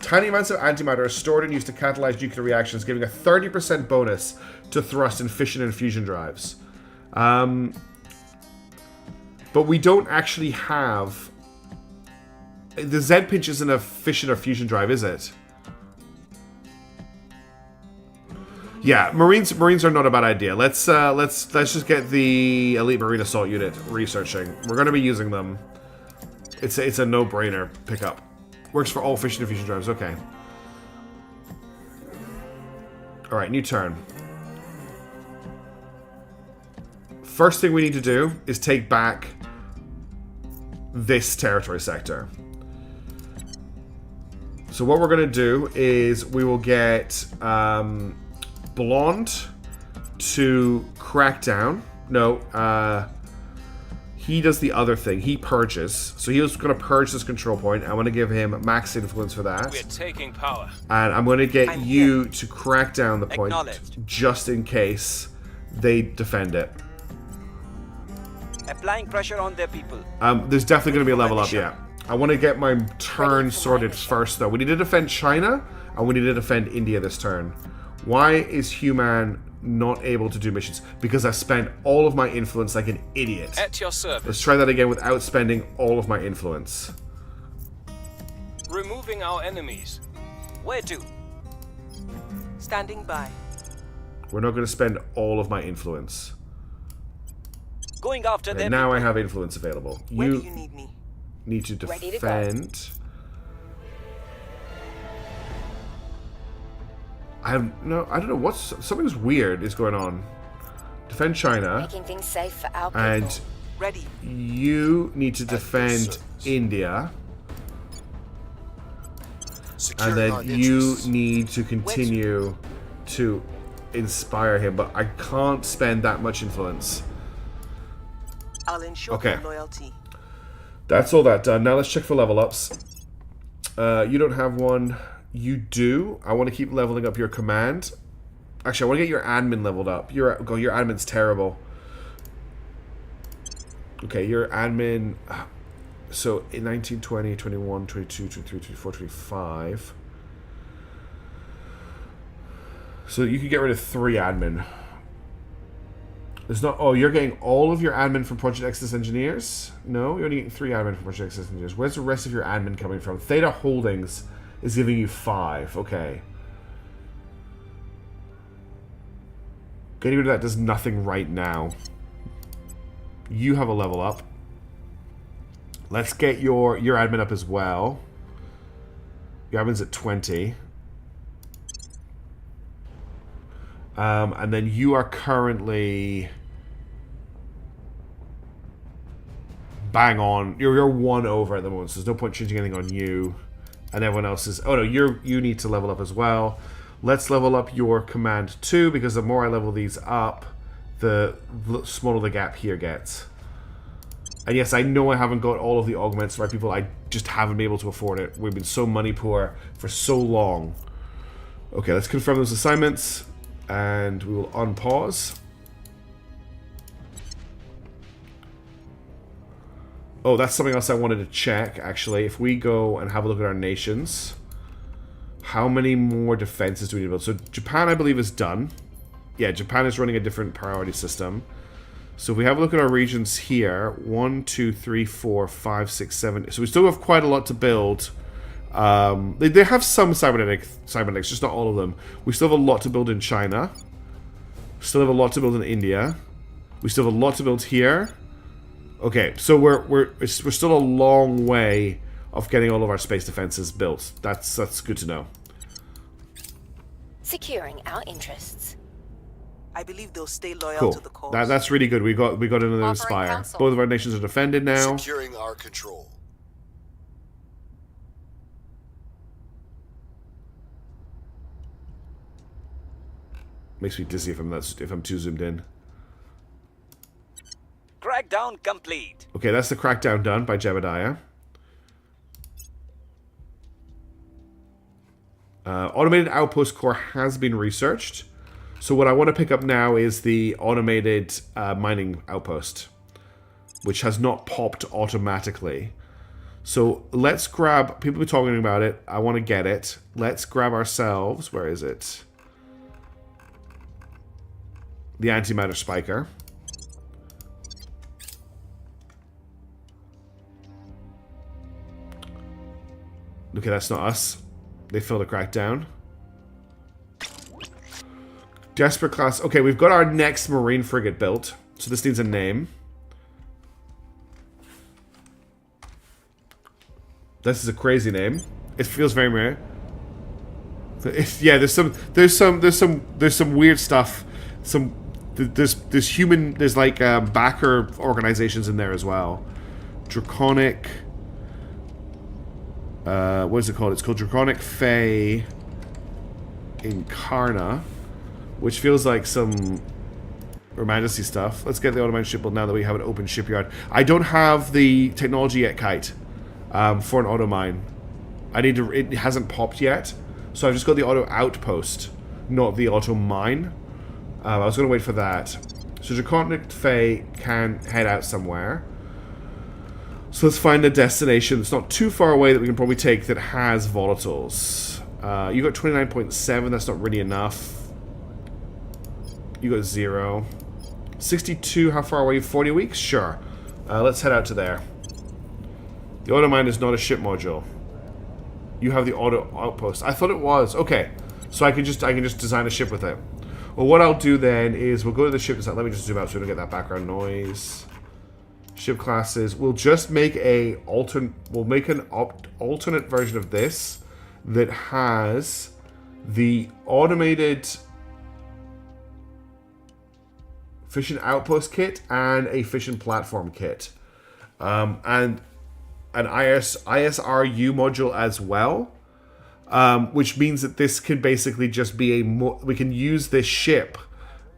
Tiny amounts of antimatter are stored and used to catalyze nuclear reactions, giving a 30% bonus to thrust in fission and fusion drives. But we don't actually have... The Z-pinch isn't a fission or fusion drive, is it? Yeah, Marines are not a bad idea. Let's just get the Elite Marine Assault Unit researching. We're going to be using them. It's a no-brainer pickup. Works for all fission and fusion drives. Okay. All right, new turn. First thing we need to do is take back this territory sector. So what we're going to do is we will get Blonde to crack down. No, he does the other thing. He purges. So he was going to purge this control point. I want to give him max influence for that. We're taking power. And I'm going to get you to crack down the point just in case they defend it. Applying pressure on their people. There's definitely going to be a level up, yeah. I want to get my turn sorted first, though. We need to defend China, and we need to defend India this turn. Why is Human not able to do missions? Because I spent all of my influence like an idiot. At your service. Let's try that again without spending all of my influence. Removing our enemies. Where to? Standing by. We're not going to spend all of my influence. Going after them. Now I have influence available. Where do you need me? Need to defend. I don't know what's something's weird is going on. Defend China. Making things safe for our people. And Ready. You need to defend India. And then you need to continue to inspire him, but I can't spend that much influence. I'll ensure your loyalty. That's all that done. Now let's check for level ups. You don't have one. You do. I want to keep leveling up your command. Actually, I want to get your admin leveled up. Your admin's terrible. Okay, your admin... So, in 19, 20, 21, 22, 23, 24, 25... So you can get rid of 3 admin. There's not... Oh, you're getting all of your admin from Project Exodus Engineers? No, you're only getting 3 admin from Project Exodus Engineers. Where's the rest of your admin coming from? Theta Holdings is giving you 5. Okay. Getting rid of that does nothing right now. You have a level up. Let's get your admin up as well. Your admin's at 20. And then you are currently... Bang on. You're 1 over at the moment, so there's no point changing anything on you. And everyone else is... Oh no, you need to level up as well. Let's level up your command too, because the more I level these up, the smaller the gap here gets. And yes, I know I haven't got all of the augments for my people. I just haven't been able to afford it. We've been so money poor for so long. Okay, let's confirm those assignments. And we will unpause. Oh, that's something else I wanted to check, actually. If we go and have a look at our nations, how many more defenses do we need to build? So Japan, I believe, is done. Yeah, Japan is running a different priority system. So if we have a look at our regions here, 1, 2, 3, 4, 5, 6, 7. So we still have quite a lot to build They have some cybernetics, just not all of them. We still have a lot to build in China. We still have a lot to build in India. We still have a lot to build here. Okay, so we're still a long way of getting all of our space defenses built. That's good to know. Securing our interests. I believe they'll stay loyal Cool. to the cause. That's really good. We got another Offering Inspire. counsel. Both of our nations are defended now. Securing our control. Makes me dizzy if I'm too zoomed in. Crackdown complete. Okay, that's the crackdown done by Jebediah. Automated Outpost Core has been researched. So what I want to pick up now is the automated mining outpost, which has not popped automatically. So let's grab... People are talking about it. I want to get it. Let's grab ourselves... Where is it? The antimatter spiker. Okay, that's not us. They failed to crack down. Desperate class. Okay, we've got our next marine frigate built. So this needs a name. This is a crazy name. It feels very rare. Yeah, there's some weird stuff. There's like backer organizations in there as well. Draconic. What is it called? It's called Draconic Fae Incarna, which feels like some romantasy stuff. Let's get the automated ship built now that we have an open shipyard. I don't have the technology yet, Kite, for an auto mine. It hasn't popped yet, so I've just got the auto outpost, not the auto mine. I was going to wait for that. So Draconic Fae can head out somewhere. So let's find a destination that's not too far away that we can probably take that has volatiles. You got 29.7, that's not really enough. You got 0. 62, how far away? 40 weeks? Sure. Let's head out to there. The auto mine is not a ship module. You have the auto outpost. I thought it was. Okay. So I can just design a ship with it. Well, what I'll do then is we'll go to the ship design. Let me just zoom out so we don't get that background noise. Ship classes. We'll just make an alternate version of this that has the automated fission outpost kit and a fission platform kit, and an ISRU module as well, which means that this can basically just be we can use this ship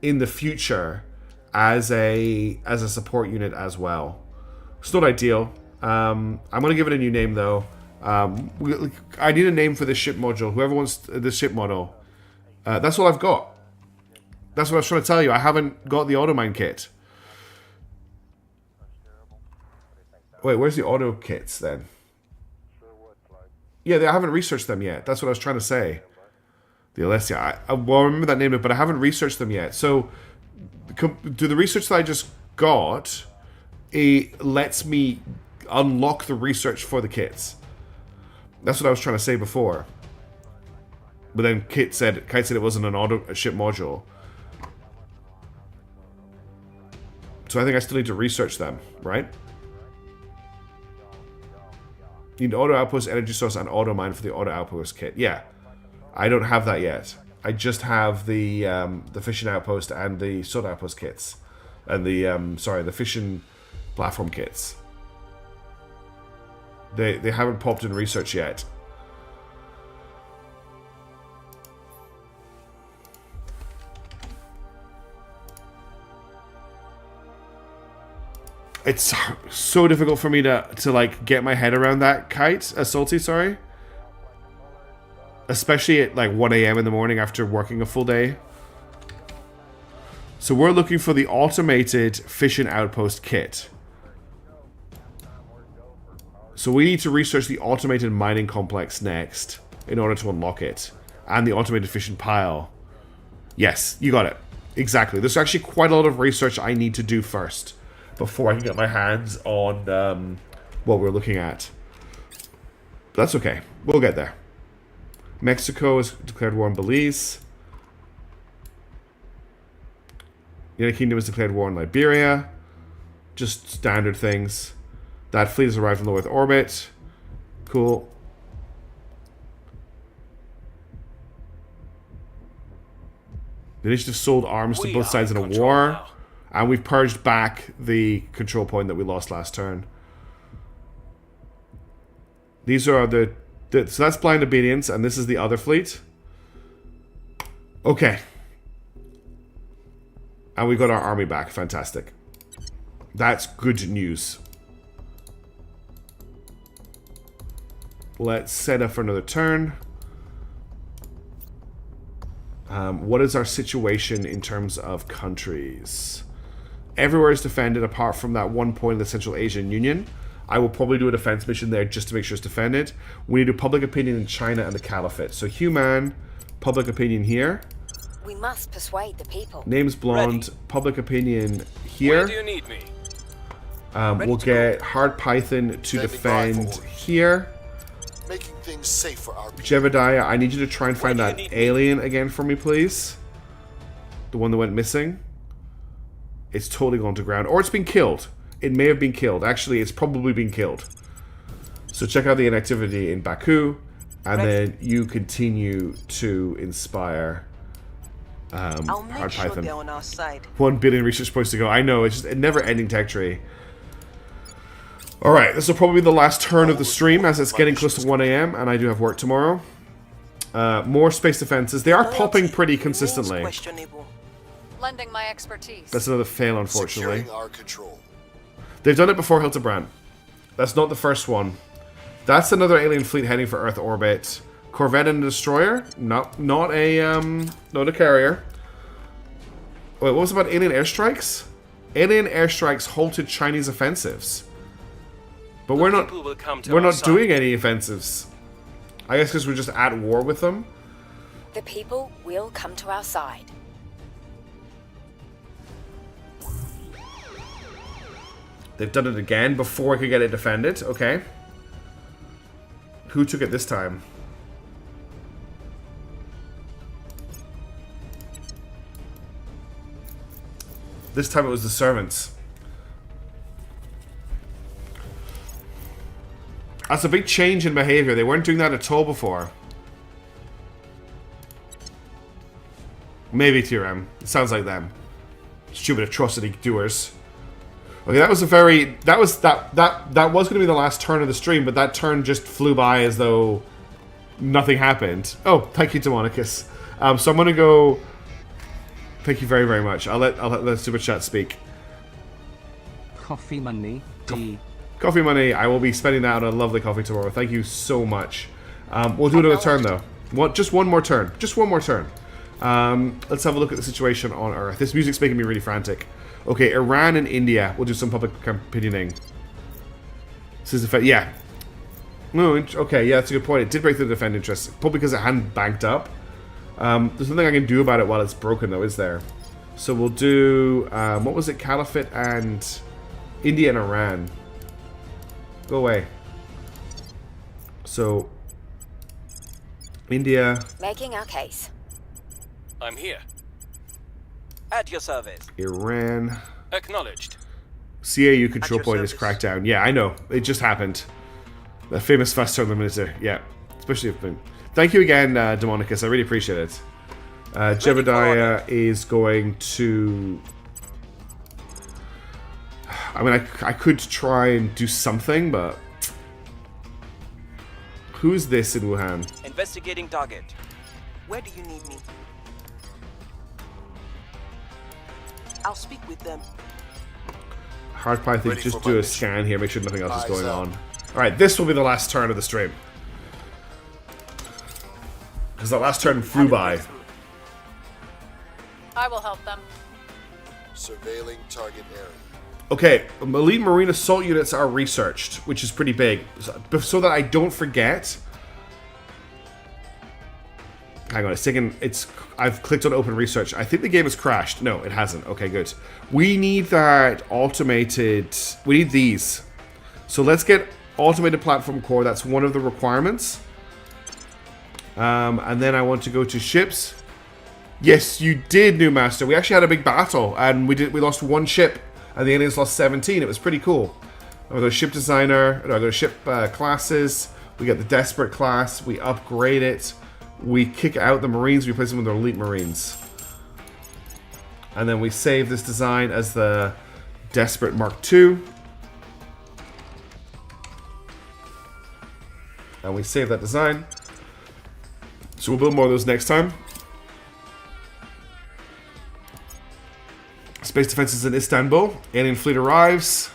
in the future as a support unit as well. It's not ideal. I'm gonna give it a new name though. I need a name for this ship module. Whoever wants this ship model. That's all I've got. That's what I was trying to tell you. I haven't got the auto mine kit. Wait, where's the auto kits then? Yeah, I haven't researched them yet. That's what I was trying to say. The Alessia. I remember that name, but I haven't researched them yet. So, do the research that I just got, it lets me unlock the research for the kits. That's what I was trying to say before. But then Kite said it wasn't a ship module. So I think I still need to research them, right? You need auto outpost, energy source, and auto mine for the auto outpost kit. Yeah, I don't have that yet. I just have the fission outpost and the sword outpost kits, and the fission platform kits. They haven't popped in research yet. It's so difficult for me to like get my head around that, Salty, sorry. Especially at like 1 a.m. in the morning after working a full day. So we're looking for the automated fission outpost kit. So we need to research the automated mining complex next in order to unlock it. And the automated fission pile. Yes, you got it. Exactly. There's actually quite a lot of research I need to do first before I can get my hands on what we're looking at. That's okay. We'll get there. Mexico has declared war on Belize. United Kingdom has declared war on Liberia. Just standard things. That fleet has arrived in low Earth orbit. Cool. The initiative sold arms to both sides in a war. Now. And we've purged back the control point that we lost last turn. These are so that's blind obedience, and this is the other fleet. Okay. And we got our army back. Fantastic. That's good news. Let's set up for another turn. What is our situation in terms of countries? Everywhere is defended apart from that one point in the Central Asian Union. I will probably do a defense mission there just to make sure it's defended. We need to do public opinion in China and the Caliphate. So human, public opinion here. We must persuade the people. Name's blonde, public opinion here. Where do you need me? We'll get Hard Python to defend here. Making things safe for our people. Jebediah, I need you to try and find that alien again for me, please. The one that went missing. It's totally gone to ground. Or it's been killed. It may have been killed. Actually, it's probably been killed. So check out the inactivity in Baku. And then you continue to inspire I'll make Hard sure Python. they're on our side. 1 billion research points to go. I know, it's just a never-ending tech tree. Alright, this will probably be the last turn of the stream as it's getting close to 1 AM and I do have work tomorrow. More space defenses. They are popping pretty consistently. Questionable. Lending my expertise. That's another fail, unfortunately. Securing our control. They've done it before Hildebrand. That's not the first one. That's another alien fleet heading for Earth orbit. Corvette and a destroyer? Not a carrier. Wait, what was about alien airstrikes? Alien airstrikes halted Chinese offensives. But we're not doing any offensives. I guess because we're just at war with them. The people will come to our side. They've done it again before I could get it defended. Okay. Who took it this time? This time it was the servants. That's a big change in behavior. They weren't doing that at all before. Maybe TRM. It sounds like them. Stupid atrocity doers. Okay, that was a very... That was going to be the last turn of the stream, but that turn just flew by as though nothing happened. Oh, thank you, Demonicus. So I'm going to go... Thank you very, very much. I'll let the super chat speak. Coffee money. Coffee money. I will be spending that on a lovely coffee tomorrow. Thank you so much. We'll do another turn though. Just one more turn. Just one more turn. Let's have a look at the situation on Earth. This music's making me really frantic. Okay, Iran and India. We'll do some public opinioning. This is the yeah. No, okay, yeah, that's a good point. It did break the defend interest, probably because it hadn't banked up. There's nothing I can do about it while it's broken, though, is there? So we'll do what was it? Caliphate and India and Iran. Go away. So India. Making our case. I'm here. At your service. Iran. Acknowledged. CAU control point is service. cracked down. Yeah, I know. It just happened. The famous fast turn limiter. Yeah. Especially if... Thank you again, Demonicus. I really appreciate it. Jebediah is going to... I mean, I could try and do something, but... Who's this in Wuhan? Investigating target. Where do you need me? I'll speak with them. Hard Python, Ready just for do my a mission. scan here, make sure nothing else is Eyes going up. on. Alright, this will be the last turn of the stream. Because the last turn flew by. I will help them. Surveilling target area. Okay, elite marine assault units are researched, which is pretty big. So that I don't forget... Hang on, it's taken... I've clicked on open research. I think the game has crashed. No, it hasn't. Okay, good. We need that automated... We need these. So let's get automated platform core. That's one of the requirements. And then I want to go to ships. Yes, you did, New Master. We actually had a big battle, and we lost one ship, and the aliens lost 17. It was pretty cool. Our ship designer, our ship classes. We get the Desperate class. We upgrade it. We kick out the Marines. We replace them with the Elite Marines. And then we save this design as the Desperate Mark II. And we save that design. So we'll build more of those next time. Space defenses in Istanbul. Alien fleet arrives.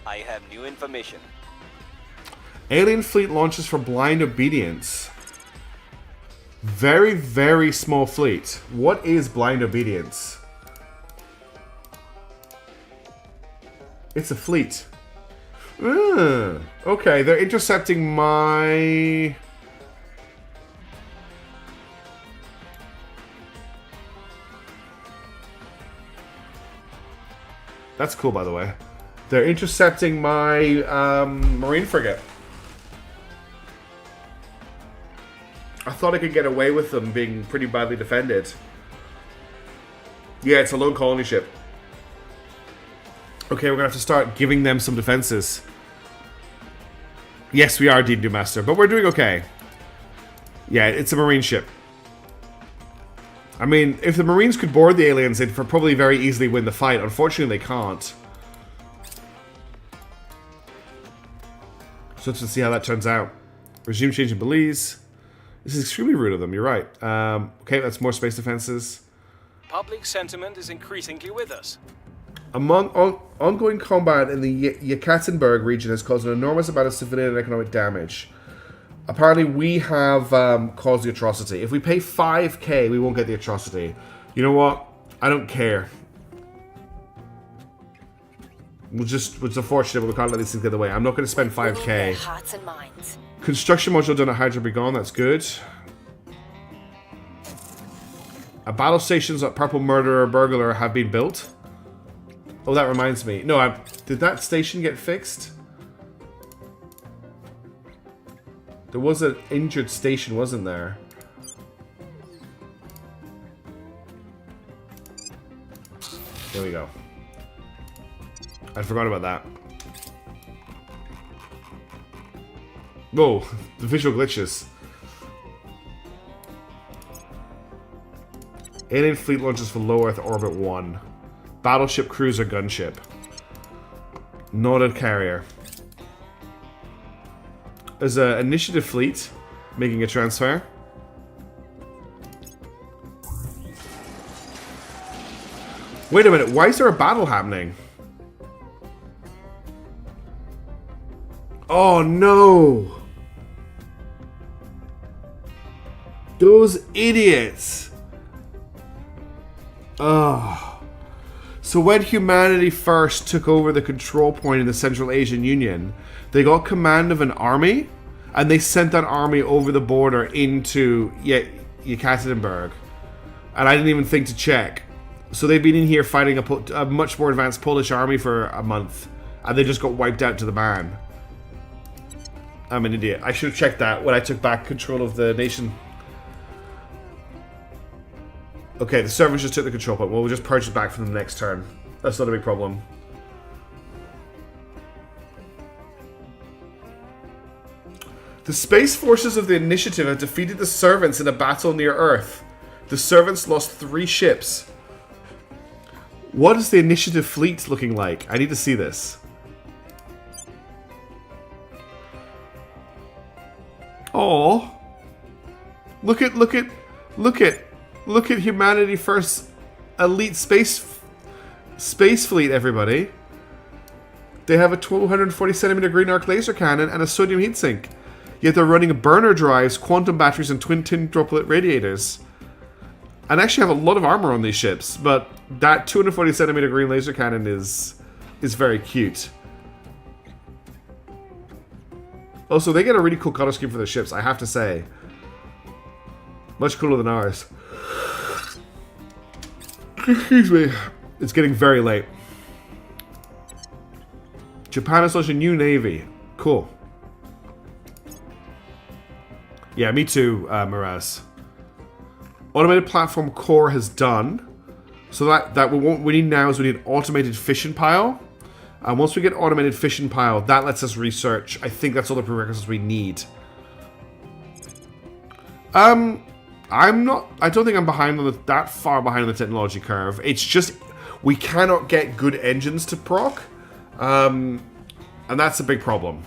I have new information. Alien fleet launches for blind obedience. Very, very small fleet. What is blind obedience? It's a fleet. Okay, they're intercepting my... That's cool, by the way. They're intercepting my Marine frigate. I thought I could get away with them being pretty badly defended. Yeah, it's a lone colony ship. Okay, we're going to have to start giving them some defenses. Yes, we are indeed, New Master, but we're doing okay. Yeah, it's a Marine ship. I mean, if the Marines could board the aliens, they'd probably very easily win the fight. Unfortunately, they can't. So let's see how that turns out. Regime change in Belize. This is extremely rude of them, you're right. Okay, that's more space defenses. Public sentiment is increasingly with us. Ongoing combat in the Yekaterinburg region has caused an enormous amount of civilian and economic damage. Apparently, we have caused the atrocity. If we pay 5k, we won't get the atrocity. You know what? I don't care. It's unfortunate, but we can't let these things get away. I'm not going to spend 5k. Hearts and minds. Construction module done at Hydra Be Gone. That's good. Battle stations at Purple Murderer Burglar have been built. Oh, that reminds me. No, did that station get fixed? There was an injured station, wasn't there? There we go. I forgot about that. Whoa, the visual glitches. Alien fleet launches for low Earth orbit 1. Battleship, cruiser, gunship. Not a carrier. There's an initiative fleet making a transfer. Wait a minute, why is there a battle happening? Oh no! Those idiots! Oh. So when humanity first took over the control point in the Central Asian Union, they got command of an army, and they sent that army over the border into Yekaterinburg. And I didn't even think to check. So they've been in here fighting a much more advanced Polish army for a month, and they just got wiped out to the man. I'm an idiot. I should have checked that when I took back control of the nation. Okay, the servers just took the control point. Well, we'll just purge it back from the next turn. That's not a big problem. The space forces of the Initiative have defeated the Servants in a battle near Earth. The Servants lost 3 ships. What is the Initiative fleet looking like? I need to see this. Oh, look at Humanity First elite space fleet, everybody. They have a 240 centimeter green arc laser cannon and a sodium heatsink. Yet they're running burner drives, quantum batteries, and twin tin droplet radiators. And actually have a lot of armor on these ships, but that 240 centimeter green laser cannon is very cute. Also, they get a really cool color scheme for their ships, I have to say. Much cooler than ours. Excuse me. It's getting very late. Japan has launched a new navy. Cool. Yeah, me too, Miraz. Automated platform core has done. So that we need now is we need automated fission pile. And once we get automated fission pile, that lets us research. I think that's all the prerequisites we need. I don't think I'm behind on that far behind on the technology curve. It's just we cannot get good engines to proc. And that's a big problem.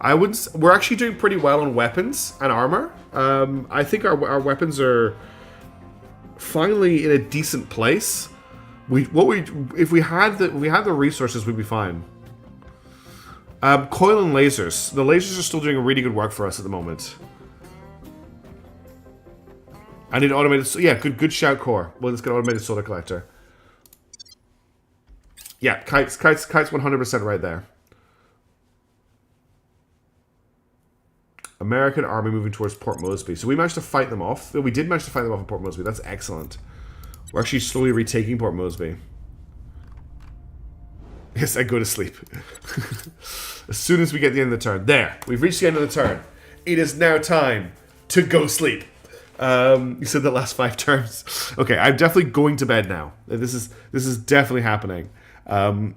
We're actually doing pretty well on weapons and armor. I think our weapons are finally in a decent place. If we had the resources, we'd be fine. Coil and lasers. The lasers are still doing really good work for us at the moment. I need automated. Yeah, good shout, core. Well, let's get automated solar collector. Yeah, kites 100% right there. American army moving towards Port Moresby. So we managed to fight them off. We did manage to fight them off in Port Moresby. That's excellent. We're actually slowly retaking Port Moresby. Yes, I go to sleep. As soon as we get the end of the turn. There. We've reached the end of the turn. It is now time to go sleep. You said the last 5 turns. Okay, I'm definitely going to bed now. This is definitely happening. They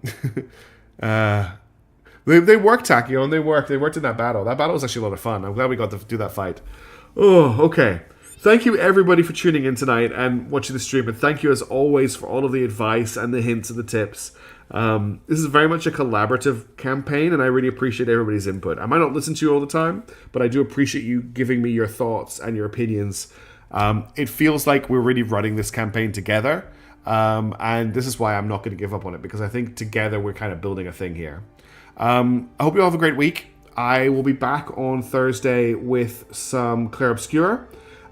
worked, Tachyon. They worked in that battle. That battle was actually a lot of fun. I'm glad we got to do that fight. Oh, okay. Thank you, everybody, for tuning in tonight and watching the stream. And thank you, as always, for all of the advice and the hints and the tips. This is very much a collaborative campaign, and I really appreciate everybody's input. I might not listen to you all the time, but I do appreciate you giving me your thoughts and your opinions. It feels like we're really running this campaign together. And this is why I'm not going to give up on it, because I think together we're kind of building a thing here. I hope you all have a great week. I will be back on Thursday with some Clair Obscur.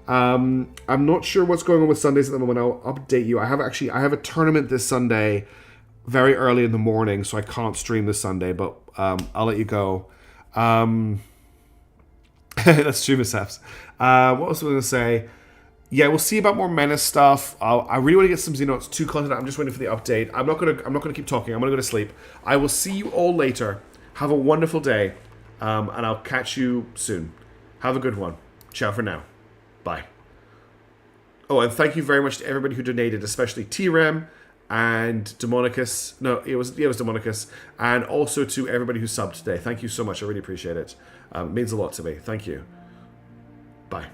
I'm not sure what's going on with Sundays at the moment. I'll update you. I have a tournament this Sunday very early in the morning, so I can't stream this Sunday, but I'll let you go. That's stream mishaps. What was I going to say? Yeah, we'll see about more Menace stuff. I really want to get some Xenonauts 2 content. I'm just waiting for the update. I'm not gonna keep talking. I'm gonna go to sleep. I will see you all later. Have a wonderful day, and I'll catch you soon. Have a good one. Ciao for now. Bye. Oh, and thank you very much to everybody who donated, especially T-Rem and Demonicus. No, it was Demonicus, and also to everybody who subbed today. Thank you so much. I really appreciate it. It means a lot to me. Thank you. Bye.